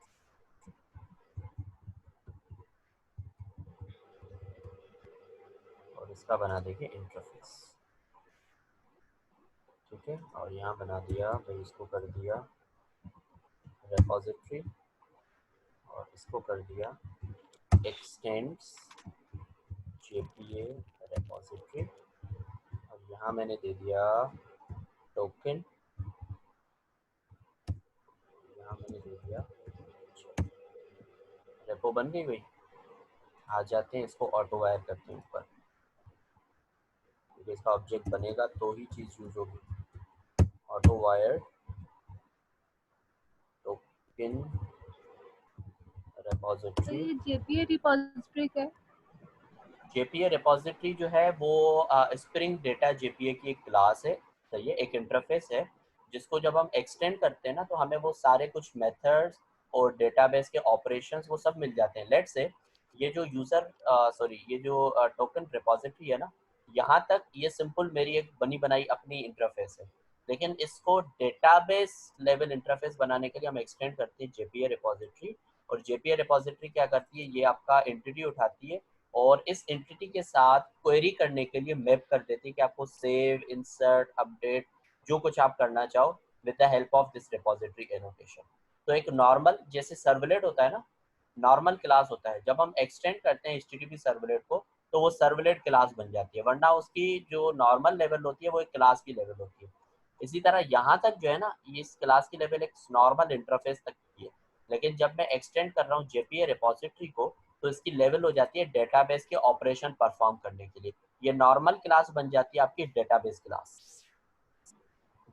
और इसका बना देंगे इंटरफेस, ठीक है। और यहाँ बना दिया भाई, इसको कर दिया रिपोजिटरी, और इसको कर दिया एक्सटेंड्स JPA रिपोजिटरी, और यहाँ मैंने दे दिया टोकन, यहाँ मैंने दे दिया रेपो। बन गई भाई। आ जाते हैं, इसको ऑटो वायर करते हैं ऊपर, क्योंकि इसका ऑब्जेक्ट बनेगा तो ही चीज़ यूज होगी। Auto wire token repository. ये JPA रिपोजिटरी क्या है? JPA रिपोजिटरी जो है वो स्प्रिंग डेटा JPA की एक क्लास है, सही है, एक इंटरफेस है, जिसको जब हम एक्सटेंड करते हैं ना तो हमें वो सारे कुछ मेथड्स और डेटाबेस के ऑपरेशंस वो सब मिल जाते हैं। लेट्स से ये जो ये जो टोकन रिपोजिटरी है ना, यहाँ तक ये सिंपल मेरी एक बनी बनाई अपनी इंटरफेस है, लेकिन इसको डेटाबेस लेवल इंटरफेस बनाने के लिए हम एक्सटेंड करते हैं JPA रिपोजिटरी। और JPA रिपोजिटरी क्या करती है, ये आपका एंटिटी उठाती है और इस एंटिटी के साथ क्वेरी करने के लिए मैप कर देती है कि आपको सेव, इंसर्ट, अपडेट जो कुछ आप करना चाहो with the help of this repository annotation. तो एक नॉर्मल जैसे सर्वलेट होता है ना, नॉर्मल क्लास होता है, जब हम एक्सटेंड करते हैं HTTP सर्वलेट को तो वो सर्वलेट क्लास बन जाती है, वरना उसकी जो नॉर्मल लेवल होती है वो एक क्लास की लेवल होती है। इसी तरह यहाँ तक जो है ना, इस क्लास की लेवल एक नॉर्मल इंटरफेस तक की है, लेकिन जब मैं एक्सटेंड कर रहा हूँ JPA रिपोजिटरी को तो इसकी लेवल हो जाती है डेटाबेस के ऑपरेशन परफॉर्म करने के लिए। ये नॉर्मल क्लास बन जाती है आपकी डेटाबेस क्लास।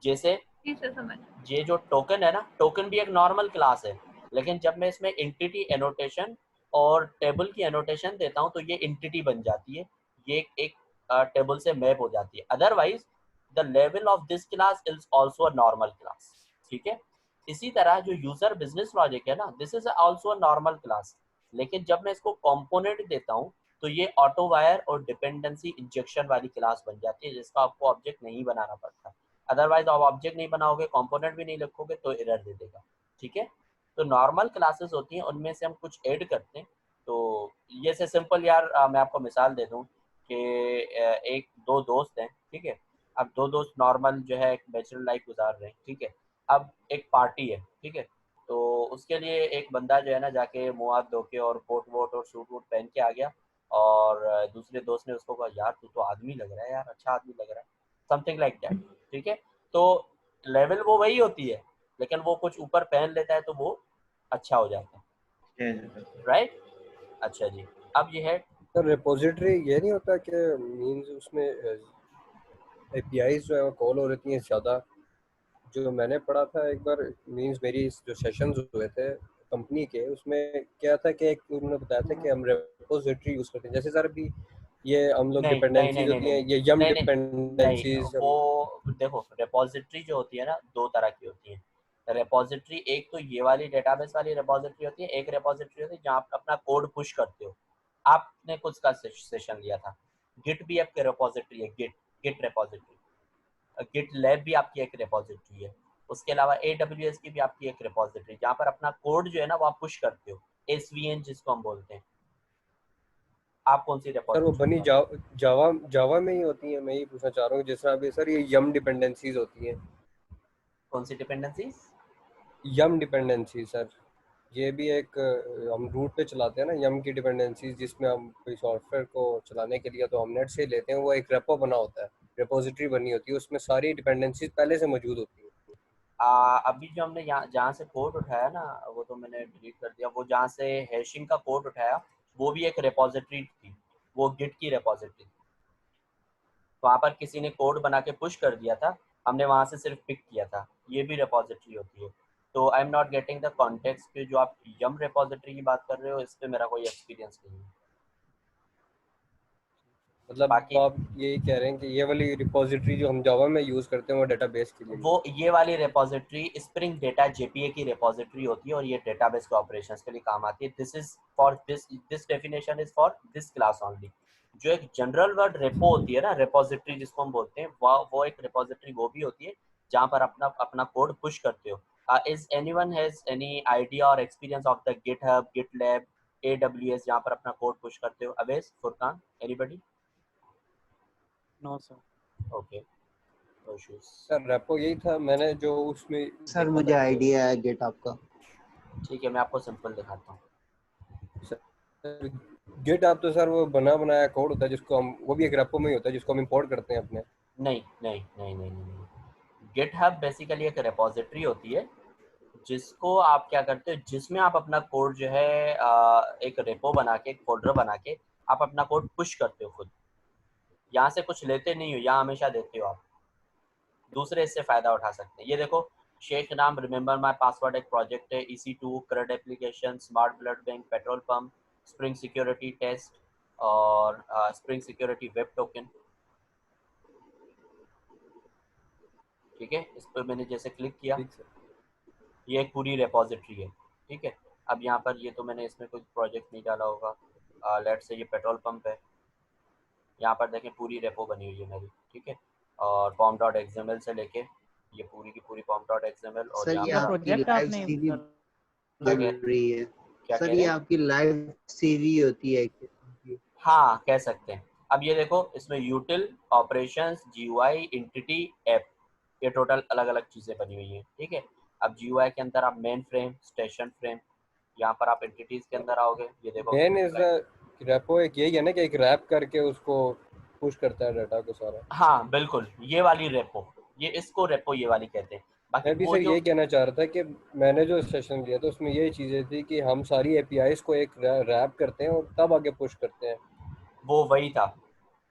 जैसे ये जो टोकन है ना, टोकन भी एक नॉर्मल क्लास है, लेकिन जब मैं इसमें एंटिटी एनोटेशन और टेबल की एनोटेशन देता हूँ तो ये एंटिटी बन जाती है, ये एक टेबल से मैप हो जाती है। Otherwise the level of this class is also a normal class, ठीक है। इसी तरह जो यूजर बिजनेस लॉजिक है ना, this is also a normal class, लेकिन जब मैं इसको कंपोनेंट देता हूँ तो ये ऑटो वायर और डिपेंडेंसी इंजेक्शन वाली क्लास बन जाती है, जिसका आपको ऑब्जेक्ट नहीं बनाना पड़ता। अदरवाइज आप ऑब्जेक्ट नहीं बनाओगे, कंपोनेंट भी नहीं लिखोगे तो एरर दे देगा, ठीक है। तो नॉर्मल क्लासेस होती हैं, उनमें से हम कुछ ऐड करते हैं। तो ये से सिंपल यार, मैं आपको मिसाल दे दूं कि एक दो दोस्त हैं, ठीक है। अब दो दोस्त नॉर्मल जो है एक बैचलर लाइफ गुजार रहे हैं, ठीक है। अब एक पार्टी है, ठीक है। तो उसके लिए एक बंदा जो है ना जाके मुँह हाथ धो के और कोट वोट और सूट वूट पहन के आ गया, और दूसरे दोस्त ने उसको कहा यार तू तो आदमी लग रहा है यार, अच्छा आदमी लग रहा है, समथिंग लाइक दैट, ठीक है। तो लेवल वो वही होती है, लेकिन वो कुछ ऊपर पहन लेता है तो वो अच्छा हो जाता है, राइट। अच्छा जी, अब ये है सर रिपोजिटरी ये नहीं होता कि मींस उसमें एपीआईज जो है वो कॉल हो रही हैं ज़्यादा। जो मैंने पढ़ा था एक बार, मींस मेरी जो सेशंस हुए थे कंपनी के, उसमें क्या था कि एक उन्होंने बताया था कि हम रिपोजिटरी यूज़ करते हैं। जैसे सर अभी ये हम लोग नहीं नहीं नहीं डिपेंडेंसीज नहीं होती हैं, नहीं ये यम नहीं नहीं नहीं, डिपेंडेंसीज वो देखो रेपोजिटरी जो होती है ना दो तरह की होती है। रेपोजिटरी एक तो ये वाली डेटाबेस वाली रेपोजिटरी होती है, एक रेपोजिटरी होती है जहाँ आप अपना कोड पुश करते हो। आपने कुछ का सेशन लिया था, गिट भी आपके रेपोजिटरी है, Git Git repository, GitLab भी आपकी एक रेपोजिटरी है। उसके अलावा AWS की भी आपकी एक रेपोजिटरी, जहाँ पर अपना कोड जो है ना वो आप पुश करते हो, SVN जिसको हम बोलते हैं। आप कौन सी सर वो रेपोजिटरी बनी यूज करते जावा जावा में ही होती है। मैं ये पूछना चाह रहा हूँ जिस तरह अभी सर ये यम डिपेंडेंसीज होती हैं। हो? कौन सी डिपेंडेंसीज? यम डिपेंडेंसी सर, ये भी एक हम रूट पे चलाते हैं ना यम की डिपेंडेंसीज, जिसमें हम कोई सॉफ्टवेयर को चलाने के लिए तो हम नेट से लेते हैं, वो एक रेपो बना होता है, रिपोजिटरी बनी होती है, उसमें सारी डिपेंडेंसीज पहले से मौजूद होती है। अभी जो हमने यहाँ जहाँ से कोड उठाया ना वो तो मैंने डिलीट कर दिया। वो जहाँ से हैशिंग का कोड उठाया वो भी एक रेपोजिटरी थी, वो गिट की रेपोजिटरी। वहाँ पर किसी ने कोड बना के पुश कर दिया था, हमने वहाँ से सिर्फ पिक किया था, ये भी रेपोजिटरी होती है। तो I am not getting the context कि जो आप यम रेपोजिटरी की बात कर रहे हो इस पे मेरा कोई एक्सपीरियंस नहीं है। मतलब बाकी आप यही कह रहे हैं कि ये वाली रिपोजिटरी जो हम जावा में यूज़ करते हैं वो डेटाबेस के लिए वो ये वाली रेपोजिटरी स्प्रिंग डेटा JPA की रेपोजिटरी होती है और ये डेटाबेस के ऑपरेशंस के लिए काम आती है। This is for this definition is for this class only. जो एक जनरल वर्ड रेपो होती है ना, रेपोजिटरी जिसको हम बोलते हैं, वो एक रेपोजिटरी वो भी होती है जहाँ पर अपना अपना कोड पुश करते हो। Is anyone has any idea और experience of the GitHub, GitLab, AWS जहाँ पर अपना कोड पुश करते हो? Avesh, Furqan, anybody? No sir. Okay, no issues. Sir repo यही था मैंने जो उसमें सर देखा मुझे था कि आइडिया है गिट आपका। ठीक है, मैं आपको सिंपल दिखाता हूँ। गिटहब तो सर वो बना बनाया कोड होता है जिसको हम, वो भी एक रेपो में ही होता है जिसको हम इंपोर्ट करते हैं अपने। नहीं नहीं नहीं नहीं नहीं, नहीं। गिटहब बेसिकली एक रेपोजिटरी होती है जिसको आप क्या करते हो, जिसमें आप अपना कोड जो है एक रेपो बना के, एक फोल्डर बना के आप अपना कोड पुश करते हो खुद। यहाँ से कुछ लेते नहीं हो, यहाँ हमेशा देते हो आप, दूसरे इससे फायदा उठा सकते हैं। ये देखो, शेख नाम, रिमेंबर माई पासवर्ड एक प्रोजेक्ट है, EC2, CRUD application, smart blood bank, petrol pump, Spring Security test और स्प्रिंग सिक्योरिटी वेब टोकन। ठीक है, इस पर मैंने जैसे क्लिक किया, ठीक सर। ये एक पूरी रेपोजिटरी है, ठीक है। अब यहाँ पर ये तो मैंने इसमें कोई प्रोजेक्ट नहीं डाला होगा, लेट से ये पेट्रोल पंप है, यहाँ पर देखें पूरी रेपो बनी हुई है मेरी, ठीक है। और pom.xml से लेके ये पूरी की पूरी pom.xml, और सर यहाँ ये पर आपकी प्रोजेक्ट लाइव आपने सीवी क्या बन कह रही है। क्या सर कह रहे ये हैं? आपकी लाइव सीवी होती है। हाँ, कह सकते हैं। अब ये देखो, इसमें यूटिल, ऑपरेशंस, GUI, इंटिटी, ऐप, ये टोटल अलग अलग चीज़ें बनी हुई हैं, ठीक है। अब GUI के अंदर आप मेन फ्रेम, स्टेशन फ्रेम, यहाँ पर आप एंटिटीज के अंदर आओगे, ये देखो मेन इज रेपो एक यही है ना कि एक रैप करके उसको पुश करता है डाटा को सारा। हाँ बिल्कुल, ये वाली रेपो, ये इसको रेपो ये वाली कहते हैं। बाकी मैं भी वो सर जो यही कहना चाह रहा था कि मैंने जो सेशन लिया था उसमें यही चीज़ें थी कि हम सारी एपीआईज को एक रैप करते हैं और तब आगे पुश करते हैं। वो वही था,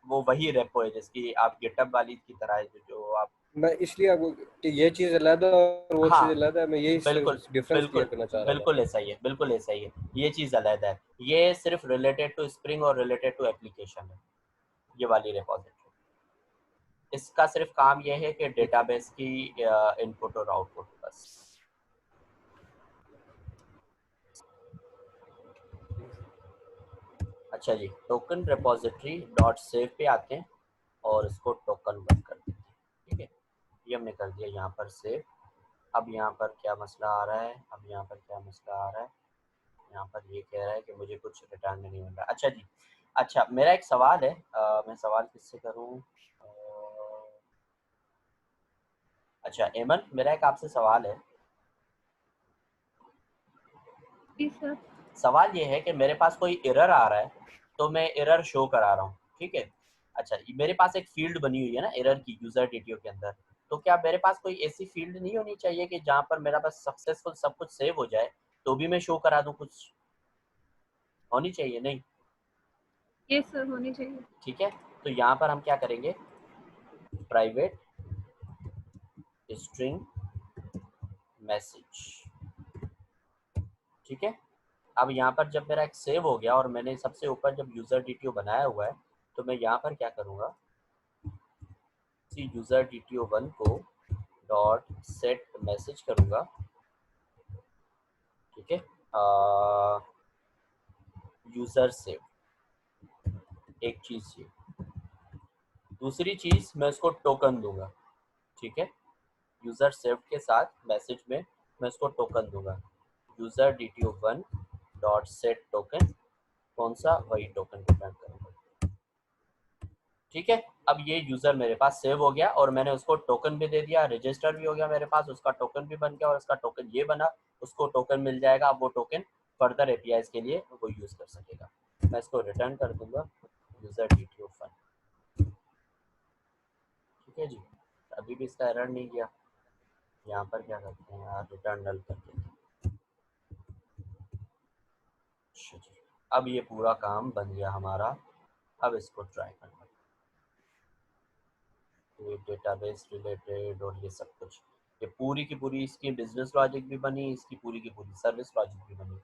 वो वही रेपो है जिसकी आप गिटहब वाली की तरह है, जो आप, मैं इसलिए आपको कि ये चीज़ अलग है और वो चीज़ हाँ अलग है, मैं यही बिल्कुल डिफरेंस क्लियर बिल्कुल करना चाह रहा था। बिल्कुल ऐसा ही है, बिल्कुल ऐसा ही है। ये चीज़ अलग है, ये सिर्फ रिलेटेड टू स्प्रिंग और रिलेटेड टू एप्लीकेशन है। ये वाली रिपोजिटरी। इसका सिर्फ काम ये है कि डेटाबेस की इनपुट और आउटपुट बस। अच्छा जी, टोकन रिपोजिटरी डॉट सेव पे आते हैं और इसको टोकन बंद कर देते हैं। ठीक है, ये हमने कर दिया यहाँ पर सेव। अब यहाँ पर क्या मसला आ रहा है, अब यहाँ पर क्या मसला आ रहा है, यहाँ पर ये कह रहा है कि मुझे कुछ रिटर्न में नहीं मिल रहा। अच्छा जी, अच्छा मेरा एक सवाल है, मैं सवाल किससे करूँ? अच्छा एमन, मेरा एक आपसे सवाल है। जी सर। सवाल ये है कि मेरे पास कोई एरर आ रहा है तो मैं एरर शो करा रहा हूँ, ठीक है। अच्छा, मेरे पास एक फील्ड बनी हुई है ना एरर की यूजर डिटेल के अंदर, तो क्या मेरे पास कोई ऐसी फील्ड नहीं होनी चाहिए कि जहाँ पर मेरा पास सक्सेसफुल सब कुछ सेव हो जाए तो भी मैं शो करा दूँ? कुछ होनी चाहिए नहीं? ये सर होनी चाहिए। ठीक है, तो यहाँ पर हम क्या करेंगे, प्राइवेट स्ट्रिंग मैसेज। ठीक है, अब यहाँ पर जब मेरा एक सेव हो गया और मैंने सबसे ऊपर जब यूजर डिटेल बनाया हुआ है तो मैं यहाँ पर क्या करूँगा, user detail 1 co dot set message करूँगा। ठीक है, यूजर सेव एक चीज ये, दूसरी चीज मैं इसको टोकन दूंगा। ठीक है, यूजर सेव के साथ मैसेज में मैं इसको टोकन दूंगा, user detail 1 dot set token, कौन सा, वही टोकन रिटर्न करूंगा। ठीक है, अब ये यूजर मेरे पास सेव हो गया और मैंने उसको टोकन भी दे दिया, रजिस्टर भी हो गया मेरे पास, उसका टोकन भी बन गया और उसका टोकन ये बना, उसको टोकन मिल जाएगा। अब वो टोकन फर्दर एपीआईज के लिए वो यूज कर सकेगा। मैं इसको रिटर्न कर दूंगा यूजर डिटेल 1। ठीक है जी, अभी भी इसका एरर नहीं गया। यहाँ पर क्या करते हैं यार, रिटर्न नल कर देते हैं। अच्छा जी, अब ये पूरा काम बन गया हमारा। अब इसको ट्राई करना, ये डेटाबेस रिलेटेड और ये सब कुछ, ये पूरी की पूरी इसकी बिजनेस लॉजिक भी बनी, इसकी पूरी की पूरी सर्विस लॉजिक भी बनी।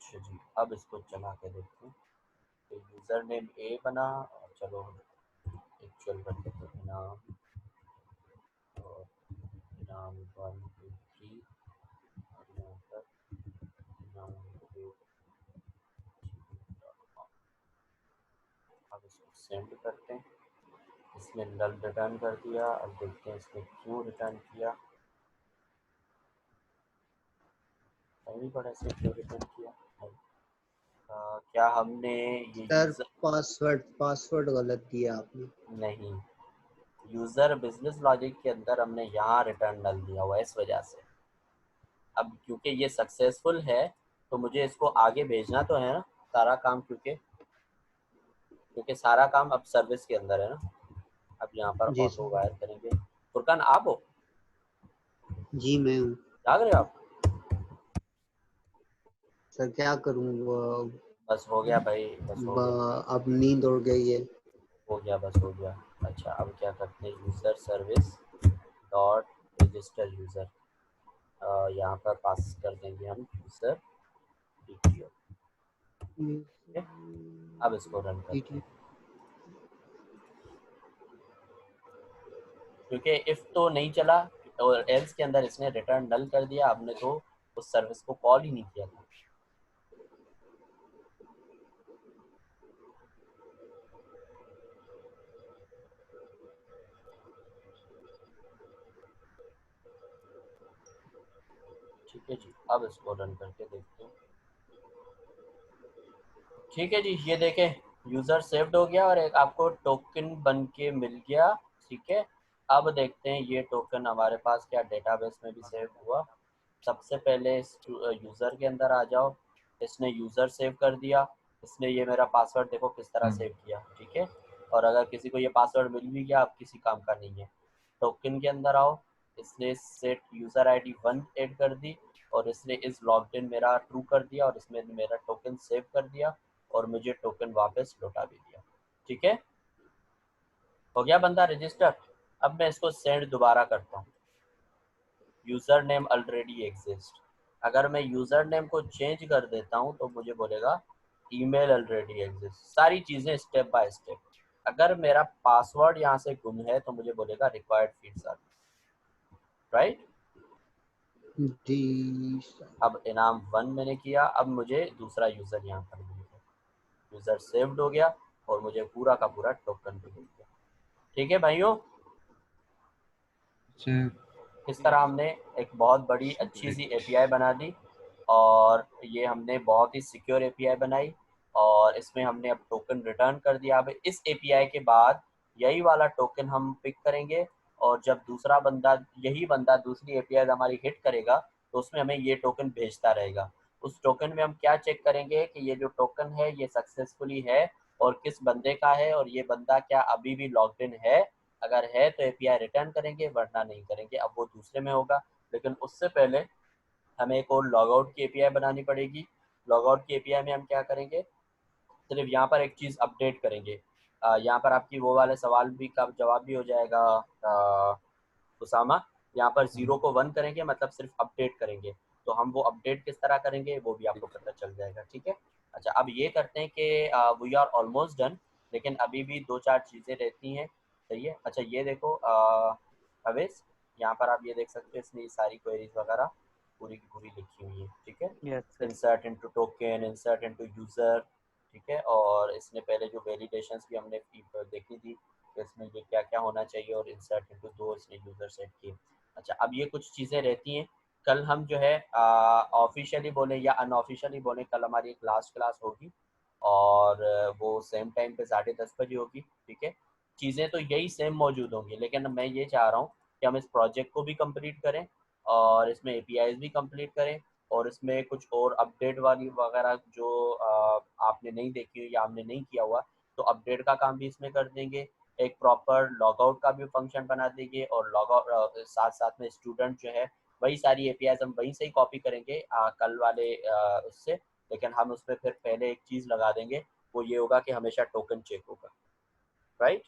अच्छा जी, अब इसको चला के देखते हैं। तो यूज़र नेम ए बना और चलो एक्चुअल कर देते हैं नाम, और नाम 1 2 3 और यहाँ पर नाम 2। अब इसको सेंड करते हैं, इसने नल रिटर्न कर दिया। अब देखते हैं इसने क्यों रिटर्न किया, नहीं पड़ा इसने क्यों रिटर्न किया। क्या हमने ये सर यूज़र, पासवर्ड गलत दिया आपने। नहीं, यूज़र बिजनेस लॉजिक के अंदर हमने यहाँ रिटर्न डाल दिया हुआ है इस वजह से। अब क्योंकि ये सक्सेसफुल है तो मुझे इसको आगे भेजना तो है ना सारा काम, क्योंकि सारा काम अब सर्विस के अंदर है ना। अब यहाँ पर जी ऑटो सर। वायर करेंगे। फुरकान आप हो, जी मैं हूँ जाग रहे हो आप? सर, क्या करूँ बस हो गया भाई, बस हो गया, अब नींद उड़ गई है। हो गया, बस हो गया। अच्छा, अब क्या करते हैं, user service dot register user, यहाँ पर पास कर देंगे हम यूज़र डिटेल। ठीक है, अब इसको रन करते हैं, क्योंकि इफ तो नहीं चला और एल्स के अंदर इसने रिटर्न नल कर दिया, हमने तो उस सर्विस को कॉल ही नहीं किया था। ठीक है जी, अब इसको रन करके देखते हैं। ठीक है जी, ये देखें यूज़र सेव्ड हो गया और एक आपको टोकन बन के मिल गया। ठीक है, अब देखते हैं ये टोकन हमारे पास क्या डेटाबेस में भी सेव हुआ। सबसे पहले इस यूज़र के अंदर आ जाओ, इसने यूज़र सेव कर दिया, इसने ये मेरा पासवर्ड देखो किस तरह सेव किया। ठीक है, और अगर किसी को ये पासवर्ड मिल भी गया अब किसी काम का नहीं है। टोकन के अंदर आओ, इसने सेट यूज़र आईडी 1 ऐड कर दी और इसने इस लॉग्ड इन मेरा ट्रू कर दिया और इसमें मेरा टोकन सेव कर दिया और मुझे टोकन वापस लौटा भी दिया। ठीक है, हो गया बंदा रजिस्टर। अब मैं इसको सेंड दोबारा करता हूँ। User name already exist. अगर मैं यूजर नेम को चेंज कर देता हूँ तो मुझे बोलेगा ईमेल ऑलरेडी एग्जिस्ट। सारी चीजें स्टेप बाय स्टेप। अगर मेरा पासवर्ड यहाँ से गुम है तो मुझे बोलेगा रिक्वायर्ड फील्ड्स आर, राइट। जी सर। अब इनाम 1 मैंने किया, अब मुझे दूसरा यूजर यहाँ पर मिल गया, यूजर सेव्ड हो गया और मुझे पूरा का पूरा टोकन भी मिल गया। ठीक है भाइयों, इस तरह हमने एक बहुत बड़ी अच्छी सी एपीआई बना दी और ये हमने बहुत ही सिक्योर एपीआई बनाई और इसमें हमने अब टोकन रिटर्न कर दिया। अब इस एपीआई के बाद यही वाला टोकन हम पिक करेंगे और जब दूसरा बंदा, यही बंदा दूसरी एपीआई हमारी हिट करेगा तो उसमें हमें ये टोकन भेजता रहेगा। उस टोकन में हम क्या चेक करेंगे कि ये जो टोकन है ये सक्सेसफुली है और किस बंदे का है और ये बंदा क्या अभी भी लॉग्ड इन है। अगर है तो एपीआई रिटर्न करेंगे, वरना नहीं करेंगे। अब वो दूसरे में होगा, लेकिन उससे पहले हमें एक और लॉगआउट की एपीआई बनानी पड़ेगी। लॉगआउट की एपीआई में हम क्या करेंगे, सिर्फ यहाँ पर एक चीज़ अपडेट करेंगे। यहाँ पर आपकी वो वाले सवाल भी का जवाब भी हो जाएगा उसामा। यहाँ पर 0 को 1 करेंगे, मतलब सिर्फ अपडेट करेंगे। तो हम वो अपडेट किस तरह करेंगे वो भी आपको पता चल जाएगा। ठीक है, अच्छा अब ये करते हैं कि वी आर ऑलमोस्ट डन, लेकिन अभी भी 2-4 चीज़ें रहती हैं। सही है, अच्छा ये देखो अवेश, यहाँ पर आप ये देख सकते हो इसमें ये सारी क्वेरीज वगैरह पूरी की पूरी लिखी हुई है। ठीक है, yes sir. Insert into token, insert into user. ठीक है, और इसने पहले जो वैलिडेशंस भी हमने देखी थी तो इसमें ये क्या क्या होना चाहिए और इंसर्ट इनटू 2 इसने यूज़र सेट किए। अच्छा अब ये कुछ चीज़ें रहती हैं। कल हम जो है ऑफिशियली बोले या अनऑफिशियली बोले, कल हमारी एक लास्ट क्लास होगी और वो सेम टाइम पे 10:30 बजे होगी। ठीक है, चीज़ें तो यही सेम मौजूद होंगी, लेकिन मैं ये चाह रहा हूँ कि हम इस प्रोजेक्ट को भी कंप्लीट करें और इसमें एपीआईज भी कंप्लीट करें और इसमें कुछ और अपडेट वाली वगैरह जो आपने नहीं देखी हुई या हमने नहीं किया हुआ तो अपडेट का काम भी इसमें कर देंगे। एक प्रॉपर लॉगआउट का भी फंक्शन बना देंगे और लॉगआउट साथ साथ में स्टूडेंट जो है वही सारी एपीआईज हम वहीं से ही कॉपी करेंगे कल वाले उससे, लेकिन हम उसमें फिर पहले एक चीज़ लगा देंगे, वो ये होगा कि हमेशा टोकन चेक होगा। Right,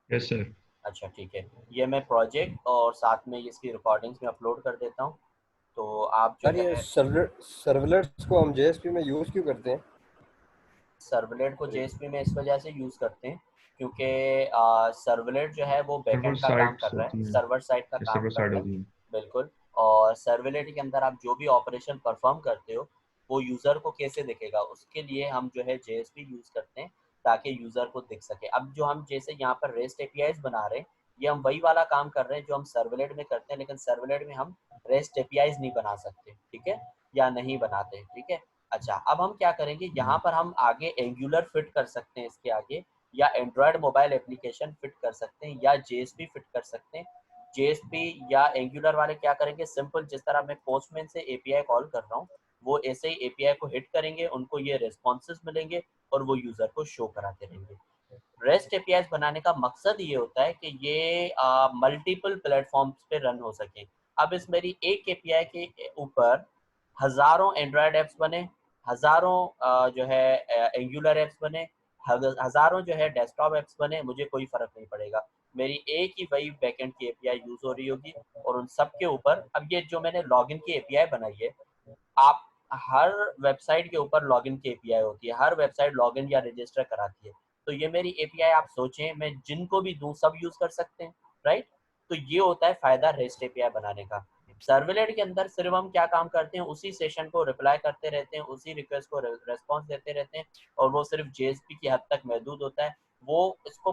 yes sir. अच्छा ठीक है, ये मैं प्रोजेक्ट और साथ में इसकी रिकॉर्डिंग्स में अपलोड कर देता हूँ। तो आप जो सर ये है सर्वलेट्स को हम जेएसपी में यूज़ क्यों करते हैं? सर्वलेट को जेएसपी में इस वजह से यूज़ करते हैं क्योंकि सर्वलेट जो है वो सर्वर बैकएंड का काम कर साइट्स रहा है, होती हैं, सर्वर साइड का ये काम सर्वर कर साइड रहा है। होती हैं। बिल्कुल, और सर्वलेट के अंदर आप जो भी ऑपरेशन परफॉर्म करते हो वो यूज़र को कैसे दिखेगा, उसके लिए हम जो है जेएसपी यूज़ करते हैं ताकि यूज़र को दिख सके। अब जो हम जैसे यहाँ पर रेस्ट एपीआईज बना रहे हैं, ये हम वही वाला काम कर रहे हैं जो हम सर्वलेट में करते हैं, लेकिन सर्वलेट में हम रेस्ट एपीआईज नहीं बना सकते। ठीक है, या नहीं बनाते। ठीक है, अच्छा अब हम क्या करेंगे, यहाँ पर हम आगे एंगुलर फिट कर सकते हैं इसके आगे, या एंड्रॉयड मोबाइल एप्लीकेशन फिट कर सकते हैं, या जेएसपी फिट कर सकते हैं। जेएसपी या एंगुलर वाले क्या करेंगे, सिंपल जिस तरह मैं पोस्टमैन से एपीआई कॉल कर रहा हूँ वो ऐसे ही एपीआई को हिट करेंगे, उनको ये रिस्पॉन्सेज मिलेंगे और वो यूजर को शो कराते रहेंगे। रेस्ट एपीआईज बनाने का मकसद ये होता है कि ये मल्टीपल प्लेटफॉर्म्स पे रन हो सके। अब इस मेरी एक एपीआई के ऊपर हजारों एंड्रॉयड ऐप्स बने, हजारों जो है एंगुलर ऐप्स बने, हजारों जो है डेस्कटॉप ऐप्स बने, मुझे कोई फर्क नहीं पड़ेगा। मेरी एक ही वही बैकएंड की एपीआई यूज हो रही होगी और उन सब के ऊपर अब ये जो मैंने लॉगिन की एपीआई बनाई है, आप हर वेबसाइट के ऊपर लॉगिन की एपीआई होती है, हर वेबसाइट लॉगिन या रजिस्टर कराती है। तो ये मेरी एपीआई आप सोचें मैं जिनको भी दूं सब यूज कर सकते हैं। राइट, तो ये होता है फायदा रेस्ट एपीआई बनाने का। सर्वलेट के अंदर सिर्फ हम क्या काम करते हैं, उसी सेशन को रिप्लाई करते रहते हैं, उसी रिक्वेस्ट को रेस्पॉन्स देते रहते हैं और वो सिर्फ जेएसपी की हद तक महदूद होता है। वो इसको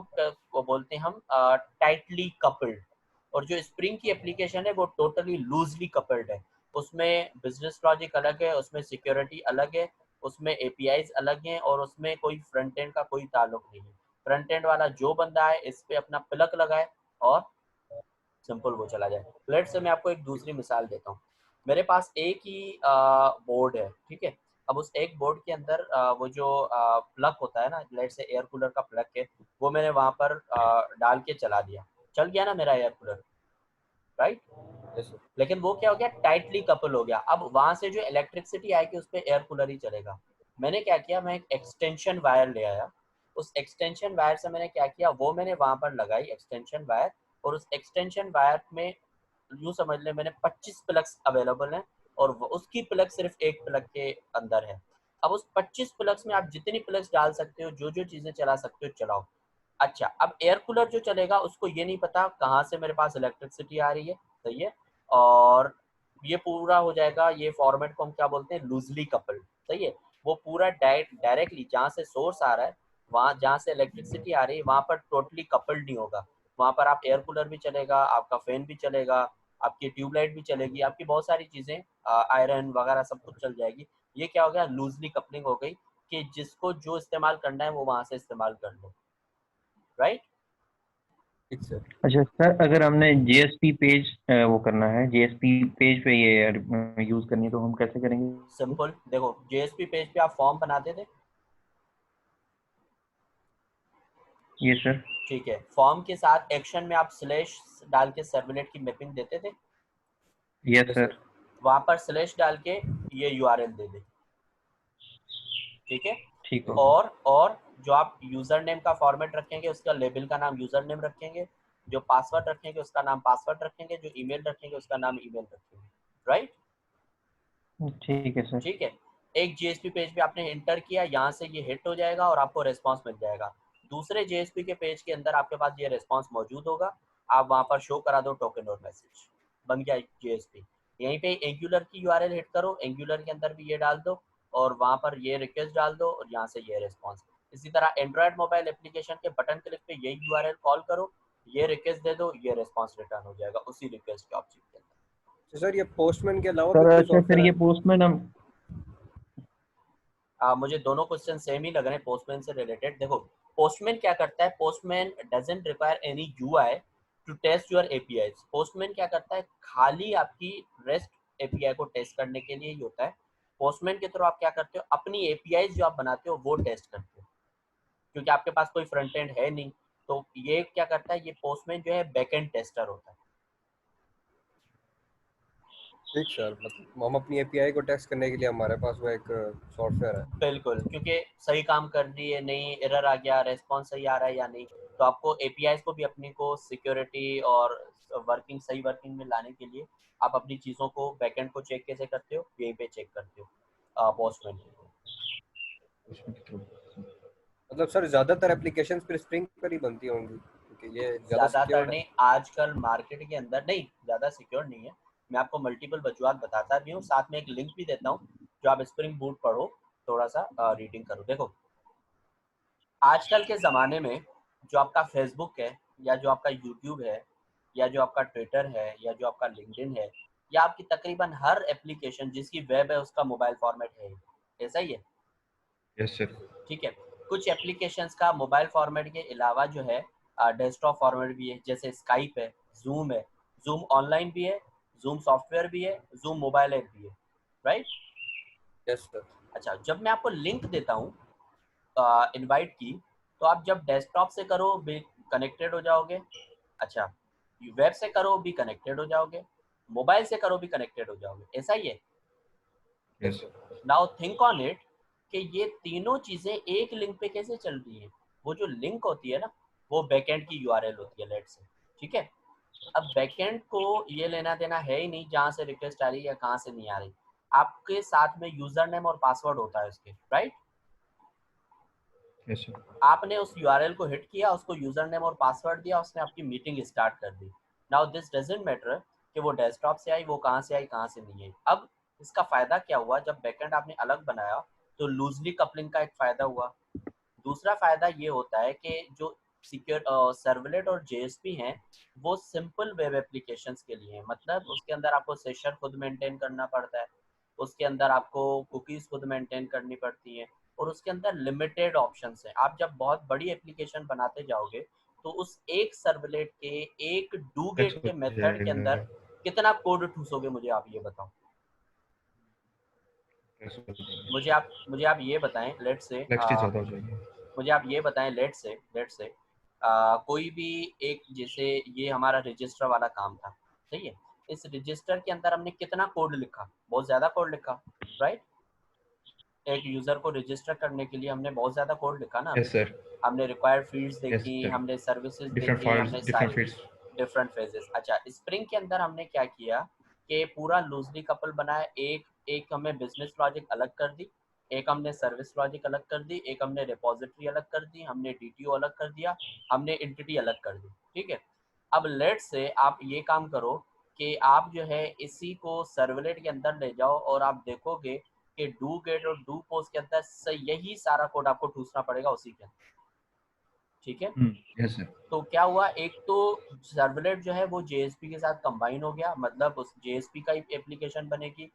वो बोलते हैं हम टाइटली कपल्ड। और जो स्प्रिंग की एप्लीकेशन है वो टोटली लूजली कपल्ड है। उसमें बिजनेस लॉजिक अलग है, उसमें सिक्योरिटी अलग है, उसमें एपीआईज अलग हैं और उसमें कोई फ्रंट एंड का कोई ताल्लुक नहीं है। फ्रंट एंड वाला जो बंदा है इस पे अपना प्लग लगाए और सिंपल वो चला जाए। लेट से मैं आपको एक दूसरी मिसाल देता हूँ। मेरे पास एक ही बोर्ड है, ठीक है। अब उस एक बोर्ड के अंदर वो जो प्लग होता है ना, लेट से एयर कूलर का प्लग है, वो मैंने वहाँ पर डाल के चला दिया, चल गया ना मेरा एयर कूलर, राइट। लेकिन वो क्या हो गया, टाइटली कपल हो गया। अब वहां से जो इलेक्ट्रिसिटी आएगी उस पर एयर कूलर ही चलेगा। मैंने क्या किया, मैं एक एक्सटेंशन वायर ले आया, उस एक्सटेंशन वायर से मैंने क्या किया, वो मैंने वहां पर लगाई एक्सटेंशन वायर, और उस एक्सटेंशन वायर में यूँ समझ ले मैंने 25 प्लग्स अवेलेबल हैं, और उसकी प्लग सिर्फ एक प्लग के अंदर है। अब उस 25 प्लग्स में आप जितनी प्लग्स डाल सकते हो, जो जो चीजें चला सकते हो चलाओ। अच्छा, अब एयर कूलर जो चलेगा उसको ये नहीं पता कहाँ से मेरे पास इलेक्ट्रिसिटी आ रही है, सही है, और ये पूरा हो जाएगा, ये फॉर्मेट को हम क्या बोलते हैं, लूजली कपल्ड, सही है। वो पूरा डायरेक्टली जहाँ से सोर्स आ रहा है, वहाँ जहाँ से इलेक्ट्रिसिटी आ रही है, वहाँ पर टोटली कपल्ड नहीं होगा। वहाँ पर आप एयर कूलर भी चलेगा, आपका फैन भी चलेगा, आपकी ट्यूबलाइट भी चलेगी, आपकी बहुत सारी चीजें, आयरन वगैरह सब कुछ चल जाएगी। ये क्या हो गया, लूजली कपलिंग हो गई, कि जिसको जो इस्तेमाल करना है वो वहां से इस्तेमाल कर लो, राइट। ठीक सर। अच्छा सर, अगर हमने जीएसपी पेज वो करना है, जीएसपी पेज पे ये यूज करनी है तो हम कैसे करेंगे? सिंपल, देखो जेएसपी पेज पे आप फॉर्म बनाते थे, ये सर। ठीक है, फॉर्म के साथ एक्शन में आप स्लैश डाल के सर्वलेट की मैपिंग देते थे, यस सर। वहां पर स्लैश डाल के ये यूआरएल दे दे, ठीक है। ठीक हो। और जो आप यूजर नेम का फॉर्मेट रखेंगे उसका लेबल का नाम यूजर नेम रखेंगे, जो पासवर्ड रखेंगे उसका नाम पासवर्ड रखेंगे, जो ईमेल रखेंगे उसका नाम ईमेल रखेंगे, राइट। ठीक है सर। ठीक है, एक जीएसपी पेज पे आपने एंटर किया, यहाँ से ये हिट हो जाएगा और आपको रेस्पॉन्स मिल जाएगा। दूसरे जीएसपी के पेज के अंदर आपके पास ये रेस्पॉन्स मौजूद होगा, आप वहां पर शो करा दो टोकन और मैसेज, बन गया जीएसपी। यहीं पे एंगुलर की यूआरएल हिट करो, एंगुलर के अंदर भी ये डाल दो और वहां पर ये रिक्वेस्ट डाल दो और यहाँ से ये रेस्पॉन्स। इसी तरह एंड्रॉयड मोबाइल एप्लीकेशन के बटन क्लिक पे यही यूआरएल कॉल करो, ये रिक्वेस्ट दे दो, ये रेस्पॉन्स रिटर्न हो जाएगा उसी रिक्वेस्ट के ऑब्जेक्ट के अंदर। तो सर ये पोस्टमैन के अलावा भी सर कोई अच्छा, फिर सॉफ्टवेयर ये है? पोस्टमैन हम मुझे दोनों क्वेश्चन सेम ही लग रहे हैं पोस्टमैन से रिलेटेड। देखो पोस्टमैन क्या करता है, Postman doesn't require any UI to test your APIs. Postman क्या करता है, खाली आपकी रेस्ट एपीआई को टेस्ट करने के लिए ही होता है। पोस्टमैन के थ्रू आप क्या करते हो, अपनी एपीआईज जो आप बनाते हो वो टेस्ट करते हो, क्योंकि आपके पास कोई फ्रंट एंड है नहीं। तो ये क्या करता है, ये पोस्टमैन जो है बैक एंड टेस्टर होता है। ठीक सर, मतलब हम अपनी एपीआई को टेस्ट करने के लिए हमारे पास वो एक सॉफ्टवेयर है। बिल्कुल, क्योंकि सही काम कर रही है नहीं, एरर आ गया, रेस्पॉन्स सही आ रहा है या नहीं, तो आपको एपीआई को भी अपनी को सिक्योरिटी और वर्किंग सही वर्किंग में लाने के लिए आप अपनी चीज़ों को बैकएंड को चेक कैसे करते हो, यहीं पे चेक करते हो पोस्टमैन। मतलब सर ज्यादातर एप्लीकेशंस फिर स्प्रिंग पर ही बनती होंगी क्योंकि ये ज्यादा ज़्यादातर सिक्योर है। नहीं, आजकल मार्केट के अंदर नहीं, ज़्यादा सिक्योर नहीं है। मैं आपको मल्टीपल वजूहत बताता भी हूँ, साथ में एक लिंक भी देता हूँ, जो आप स्प्रिंग बूट पढ़ो, थोड़ा सा रीडिंग करो। देखो आजकल के ज़माने में जो आपका फेसबुक है, या जो आपका यूट्यूब है, या जो आपका ट्विटर है, या जो आपका लिंक्डइन है, या आपकी तकरीबन हर एप्लीकेशन जिसकी वेब है उसका मोबाइल फॉर्मेट है, ऐसा ही है, यस सर। ठीक है। कुछ एप्लीकेशंस का मोबाइल फॉर्मेट के अलावा जो है डेस्कटॉप फॉर्मेट भी है, जैसे स्काइप है, जूम है, जूम ऑनलाइन भी है, जूम सॉफ्टवेयर भी है, जूम मोबाइल ऐप भी है, राइट। Yes sir. अच्छा, जब मैं आपको लिंक देता हूँ इनवाइट की, तो आप जब डेस्कटॉप से करो भी कनेक्टेड हो जाओगे, अच्छा वेब से करो भी कनेक्टेड हो जाओगे, मोबाइल से करो भी कनेक्टेड हो जाओगे, ऐसा ही है। Yes. Now think on it कि ये तीनों चीजें एक लिंक पे कैसे चल रही है। वो जो लिंक होती है ना, वो बैकएंड की यूआरएल होती है, लेट से, ठीक है। अब बैकएंड को ये लेना देना है ही नहीं जहाँ से रिक्वेस्ट आ रही है या कहाँ से नहीं आ रही। आपके साथ में यूजर नेम और पासवर्ड होता है उसके, राइट। Yes sir. आपने उस यूआरएल को हिट किया, उसको यूजर नेम और पासवर्ड दिया, उसने आपकी मीटिंग स्टार्ट कर दी। नाउ दिस डजंट मैटर कि वो डेस्कटॉप से आई, वो कहाँ से आई, कहाँ से नहीं आई। अब इसका फायदा क्या हुआ, जब बैकएंड आपने अलग बनाया तो लूजली कपलिंग का एक फायदा हुआ। दूसरा फायदा ये होता है कि जो सिक्योर सर्वलेट और जेएसपी हैं, वो सिंपल वेब एप्लीकेशंस के लिए हैं। मतलब उसके अंदर आपको सेशन खुद मेंटेन करना पड़ता है, उसके अंदर आपको कुकीज़ खुद मेंटेन करनी पड़ती हैं, और उसके अंदर लिमिटेड ऑप्शंस हैं। आप जब बहुत बड़ी एप्लीकेशन बनाते जाओगे तो उस एक सर्वलेट के एक डू गेट नेक्स्ट के हो मेथड के अंदर जाएगा। कितना कोड ठूसोगे, मुझे आप ये बताओ। मुझे आप ये बताएं, लेट से नेक्स्ट ही ज़्यादा हो जाएगी। मुझे आप ये बताएं, लेट से कोई भी एक, जैसे ये हमारा रजिस्टर वाला काम था, सही है। इस रजिस्टर के अंदर हमने कितना कोड लिखा, बहुत ज्यादा कोड लिखा, राइट। एक यूजर को रजिस्टर करने के लिए हमने बहुत ज्यादा कोड लिखा ना, Yes, sir. हमने रिक्वायर्ड फील्ड्स Yes, देखी, sir. हमने सर्विसेज Different देखी, files, हमने different सारी fields. Different phases. अच्छा, स्प्रिंग के अंदर हमने क्या किया कि पूरा लूजली कपल बनाया। एक हमें बिजनेस लॉजिक अलग कर दी, एक हमने सर्विस लॉजिक अलग कर दी, एक हमने रिपोजिटरी अलग कर दी, हमने डीटीओ अलग कर दिया, हमने एंटिटी अलग कर दी। ठीक है, अब लेट से आप ये काम करो कि आप जो है इसी को सर्वलेट के अंदर ले जाओ और आप देखोगे कि डू गेट और डू पोस्ट के अंदर यही सारा कोड आपको ठूसना पड़ेगा उसी के अंदर। ठीक है, Yes, sir. तो क्या हुआ, एक तो सर्वलेट जो है वो जेएसपी के साथ कंबाइन हो गया, मतलब उस जेएसपी का ही एप्लीकेशन बनेगी,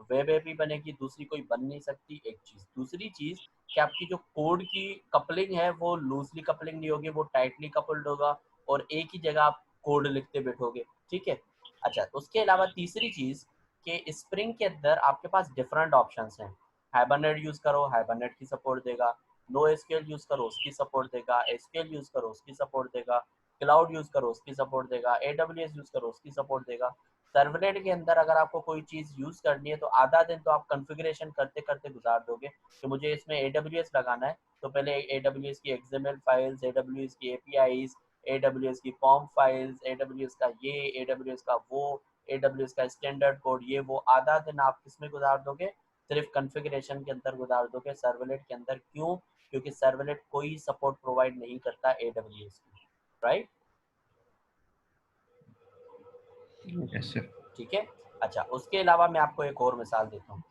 वेब ऐप ही बनेगी, दूसरी कोई बन नहीं सकती। एक चीज, दूसरी चीज कि आपकी जो कोड की कपलिंग है वो लूजली कपलिंग नहीं होगी, वो टाइटली कपल्ड होगा और एक ही जगह आप कोड लिखते बैठोगे। ठीक है, अच्छा, उसके अलावा तीसरी चीज कि स्प्रिंग के अंदर आपके पास डिफरेंट ऑप्शंस हैं। हाइबरनेट यूज करो, हाइबरनेट की सपोर्ट देगा। नो एसक्यूएल यूज करो, उसकी सपोर्ट देगा। एसक्यूएल यूज करो, उसकी सपोर्ट देगा। क्लाउड यूज करो, उसकी सपोर्ट देगा। एडब्ल्यूएस यूज करो, उसकी सपोर्ट देगा। सर्वलेट के अंदर अगर आपको कोई चीज यूज करनी है तो आधा दिन तो आप कॉन्फ़िगरेशन करते करते गुजार दोगे कि मुझे इसमें एडब्ल्यूएस लगाना है, तो पहले एडब्ल्यूएस की एक्सएमएल फाइल्स, एडब्ल्यूएस की एपीआईज, एडब्ल्यूएस की फॉर्म फाइल्स, एडब्ल्यूएस का ये, एडब्ल्यूएस का वो, एडब्ल्यूएस का स्टैंडर्ड कोड, ये वो, आधा दिन आप किसमें गुजार दोगे? सिर्फ कॉन्फ़िगरेशन के अंदर गुजार दोगे सर्वलेट के अंदर। क्यों? क्योंकि सर्वलेट कोई सपोर्ट प्रोवाइड नहीं करता एडब्ल्यूएस की, राइट? Yes, sir. ठीक है, अच्छा, उसके अलावा मैं आपको एक और मिसाल देता हूँ।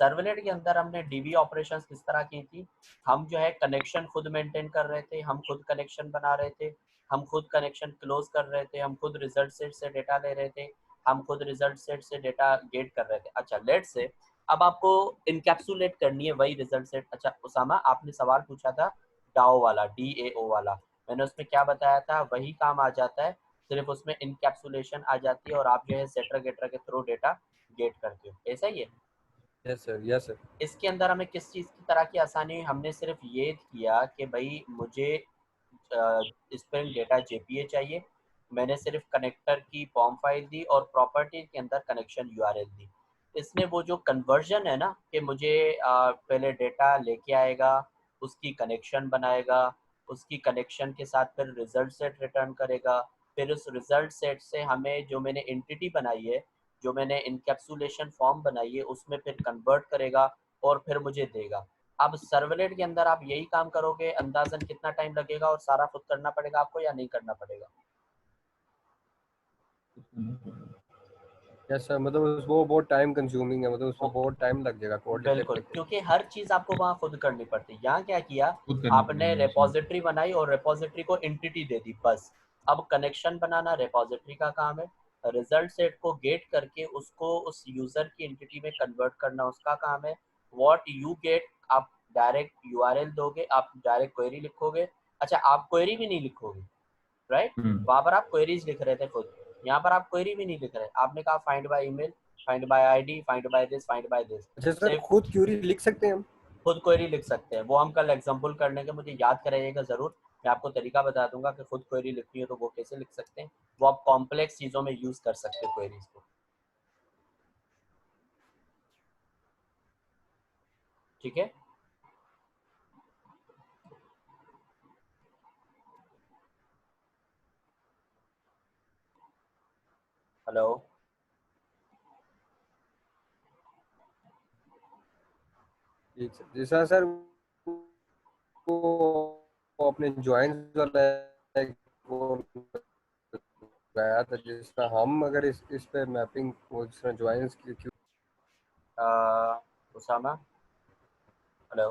सर्वलेट के अंदर हमने डीबी ऑपरेशंस किस तरह की थी, हम जो है कनेक्शन खुद मेंटेन कर रहे थे, हम खुद कनेक्शन बना रहे थे, हम खुद कनेक्शन क्लोज कर रहे थे, हम खुद रिजल्ट सेट से डेटा ले रहे थे, हम खुद रिजल्ट सेट से डेटा गेट कर रहे थे। अच्छा, लेट से अब आपको इनकैप्सुलेट करनी है वही रिजल्ट सेट। अच्छा उसामा, आपने सवाल पूछा था डाओ वाला, DAO वाला, मैंने उसमें क्या बताया था, वही काम आ जाता है, सिर्फ उसमें इनकैप्सुलेशन आ जाती है और आप जो है सेटर गेटर के थ्रू डेटा गेट करते हो। ऐसा ही है। Yes sir, yes sir. इसके अंदर हमें किस चीज़ की तरह की आसानी हुई, हमने सिर्फ ये किया कि भाई मुझे स्प्रिंग डेटा JPA चाहिए, मैंने सिर्फ कनेक्टर की फॉर्म फाइल दी और प्रॉपर्टी के अंदर कनेक्शन URL दी। इसने वो जो कन्वर्जन है ना कि मुझे पहले डेटा लेके आएगा, उसकी कनेक्शन बनाएगा, उसकी कनेक्शन के साथ फिर रिजल्ट सेट रिटर्न करेगा, फिर उस रिजल्ट सेट से हमें जो मैंने एंटिटी बनाई है, जो मैंने इनकैप्सुलेशन फॉर्म बनाई है, उसमें फिर कन्वर्ट करेगा और फिर मुझे देगा। अब सर्वलेट के अंदर आप यही काम करोगे, अंदाजन कितना टाइम लगेगा और सारा खुद करना पड़ेगा आपको या नहीं करना पड़ेगा? यस सर, मतलब वो बहुत टाइम कंज्यूमिंग है, मतलब उसमें वो बहुत टाइम लग जाएगा कोड लिखते बिल्कुल, लिखते। क्योंकि हर चीज आपको वहाँ खुद करनी पड़ती है। यहाँ क्या किया, खुद करना आपने पड़ेगा, yes, sir. रेपोजिटरी बनाई और रेपोजिटरी को एंटिटी दे दी, बस। अब कनेक्शन बनाना रेपोजिटरी का काम है, रिजल्ट सेट को गेट करके उसको उस यूजर की एंटिटी में कन्वर्ट करना उसका काम है। व्हाट यू गेट, आप डायरेक्ट URL दोगे, आप डायरेक्ट क्वेरी लिखोगे। अच्छा, आप क्वेरी भी नहीं लिखोगे, राइट? वहां पर आप क्वेरीज लिख रहे थे खुद, यहाँ पर आप क्वेरी भी नहीं लिख रहे, आपने कहा find by email, find by ID, find by this, find by this. अच्छा सर, सिर्फ खुद क्यूरी लिख सकते हैं हम? खुद क्वेरी लिख सकते हैं, वो हम कल एग्जाम्पल कर लेंगे, मुझे याद कराइएगा जरूर, मैं आपको तरीका बता दूंगा कि खुद क्वेरी लिखनी है तो वो कैसे लिख सकते हैं। वो आप कॉम्प्लेक्स चीजों में यूज कर सकते हैं क्वेरीज को। ठीक है, हेलो, जैसा सर वो अपने ज्वाइंस वाला वो गया था, जिसमें हम अगर इस पे मैपिंग वो जिसमें ज्वाइंस की उसामा, हेलो।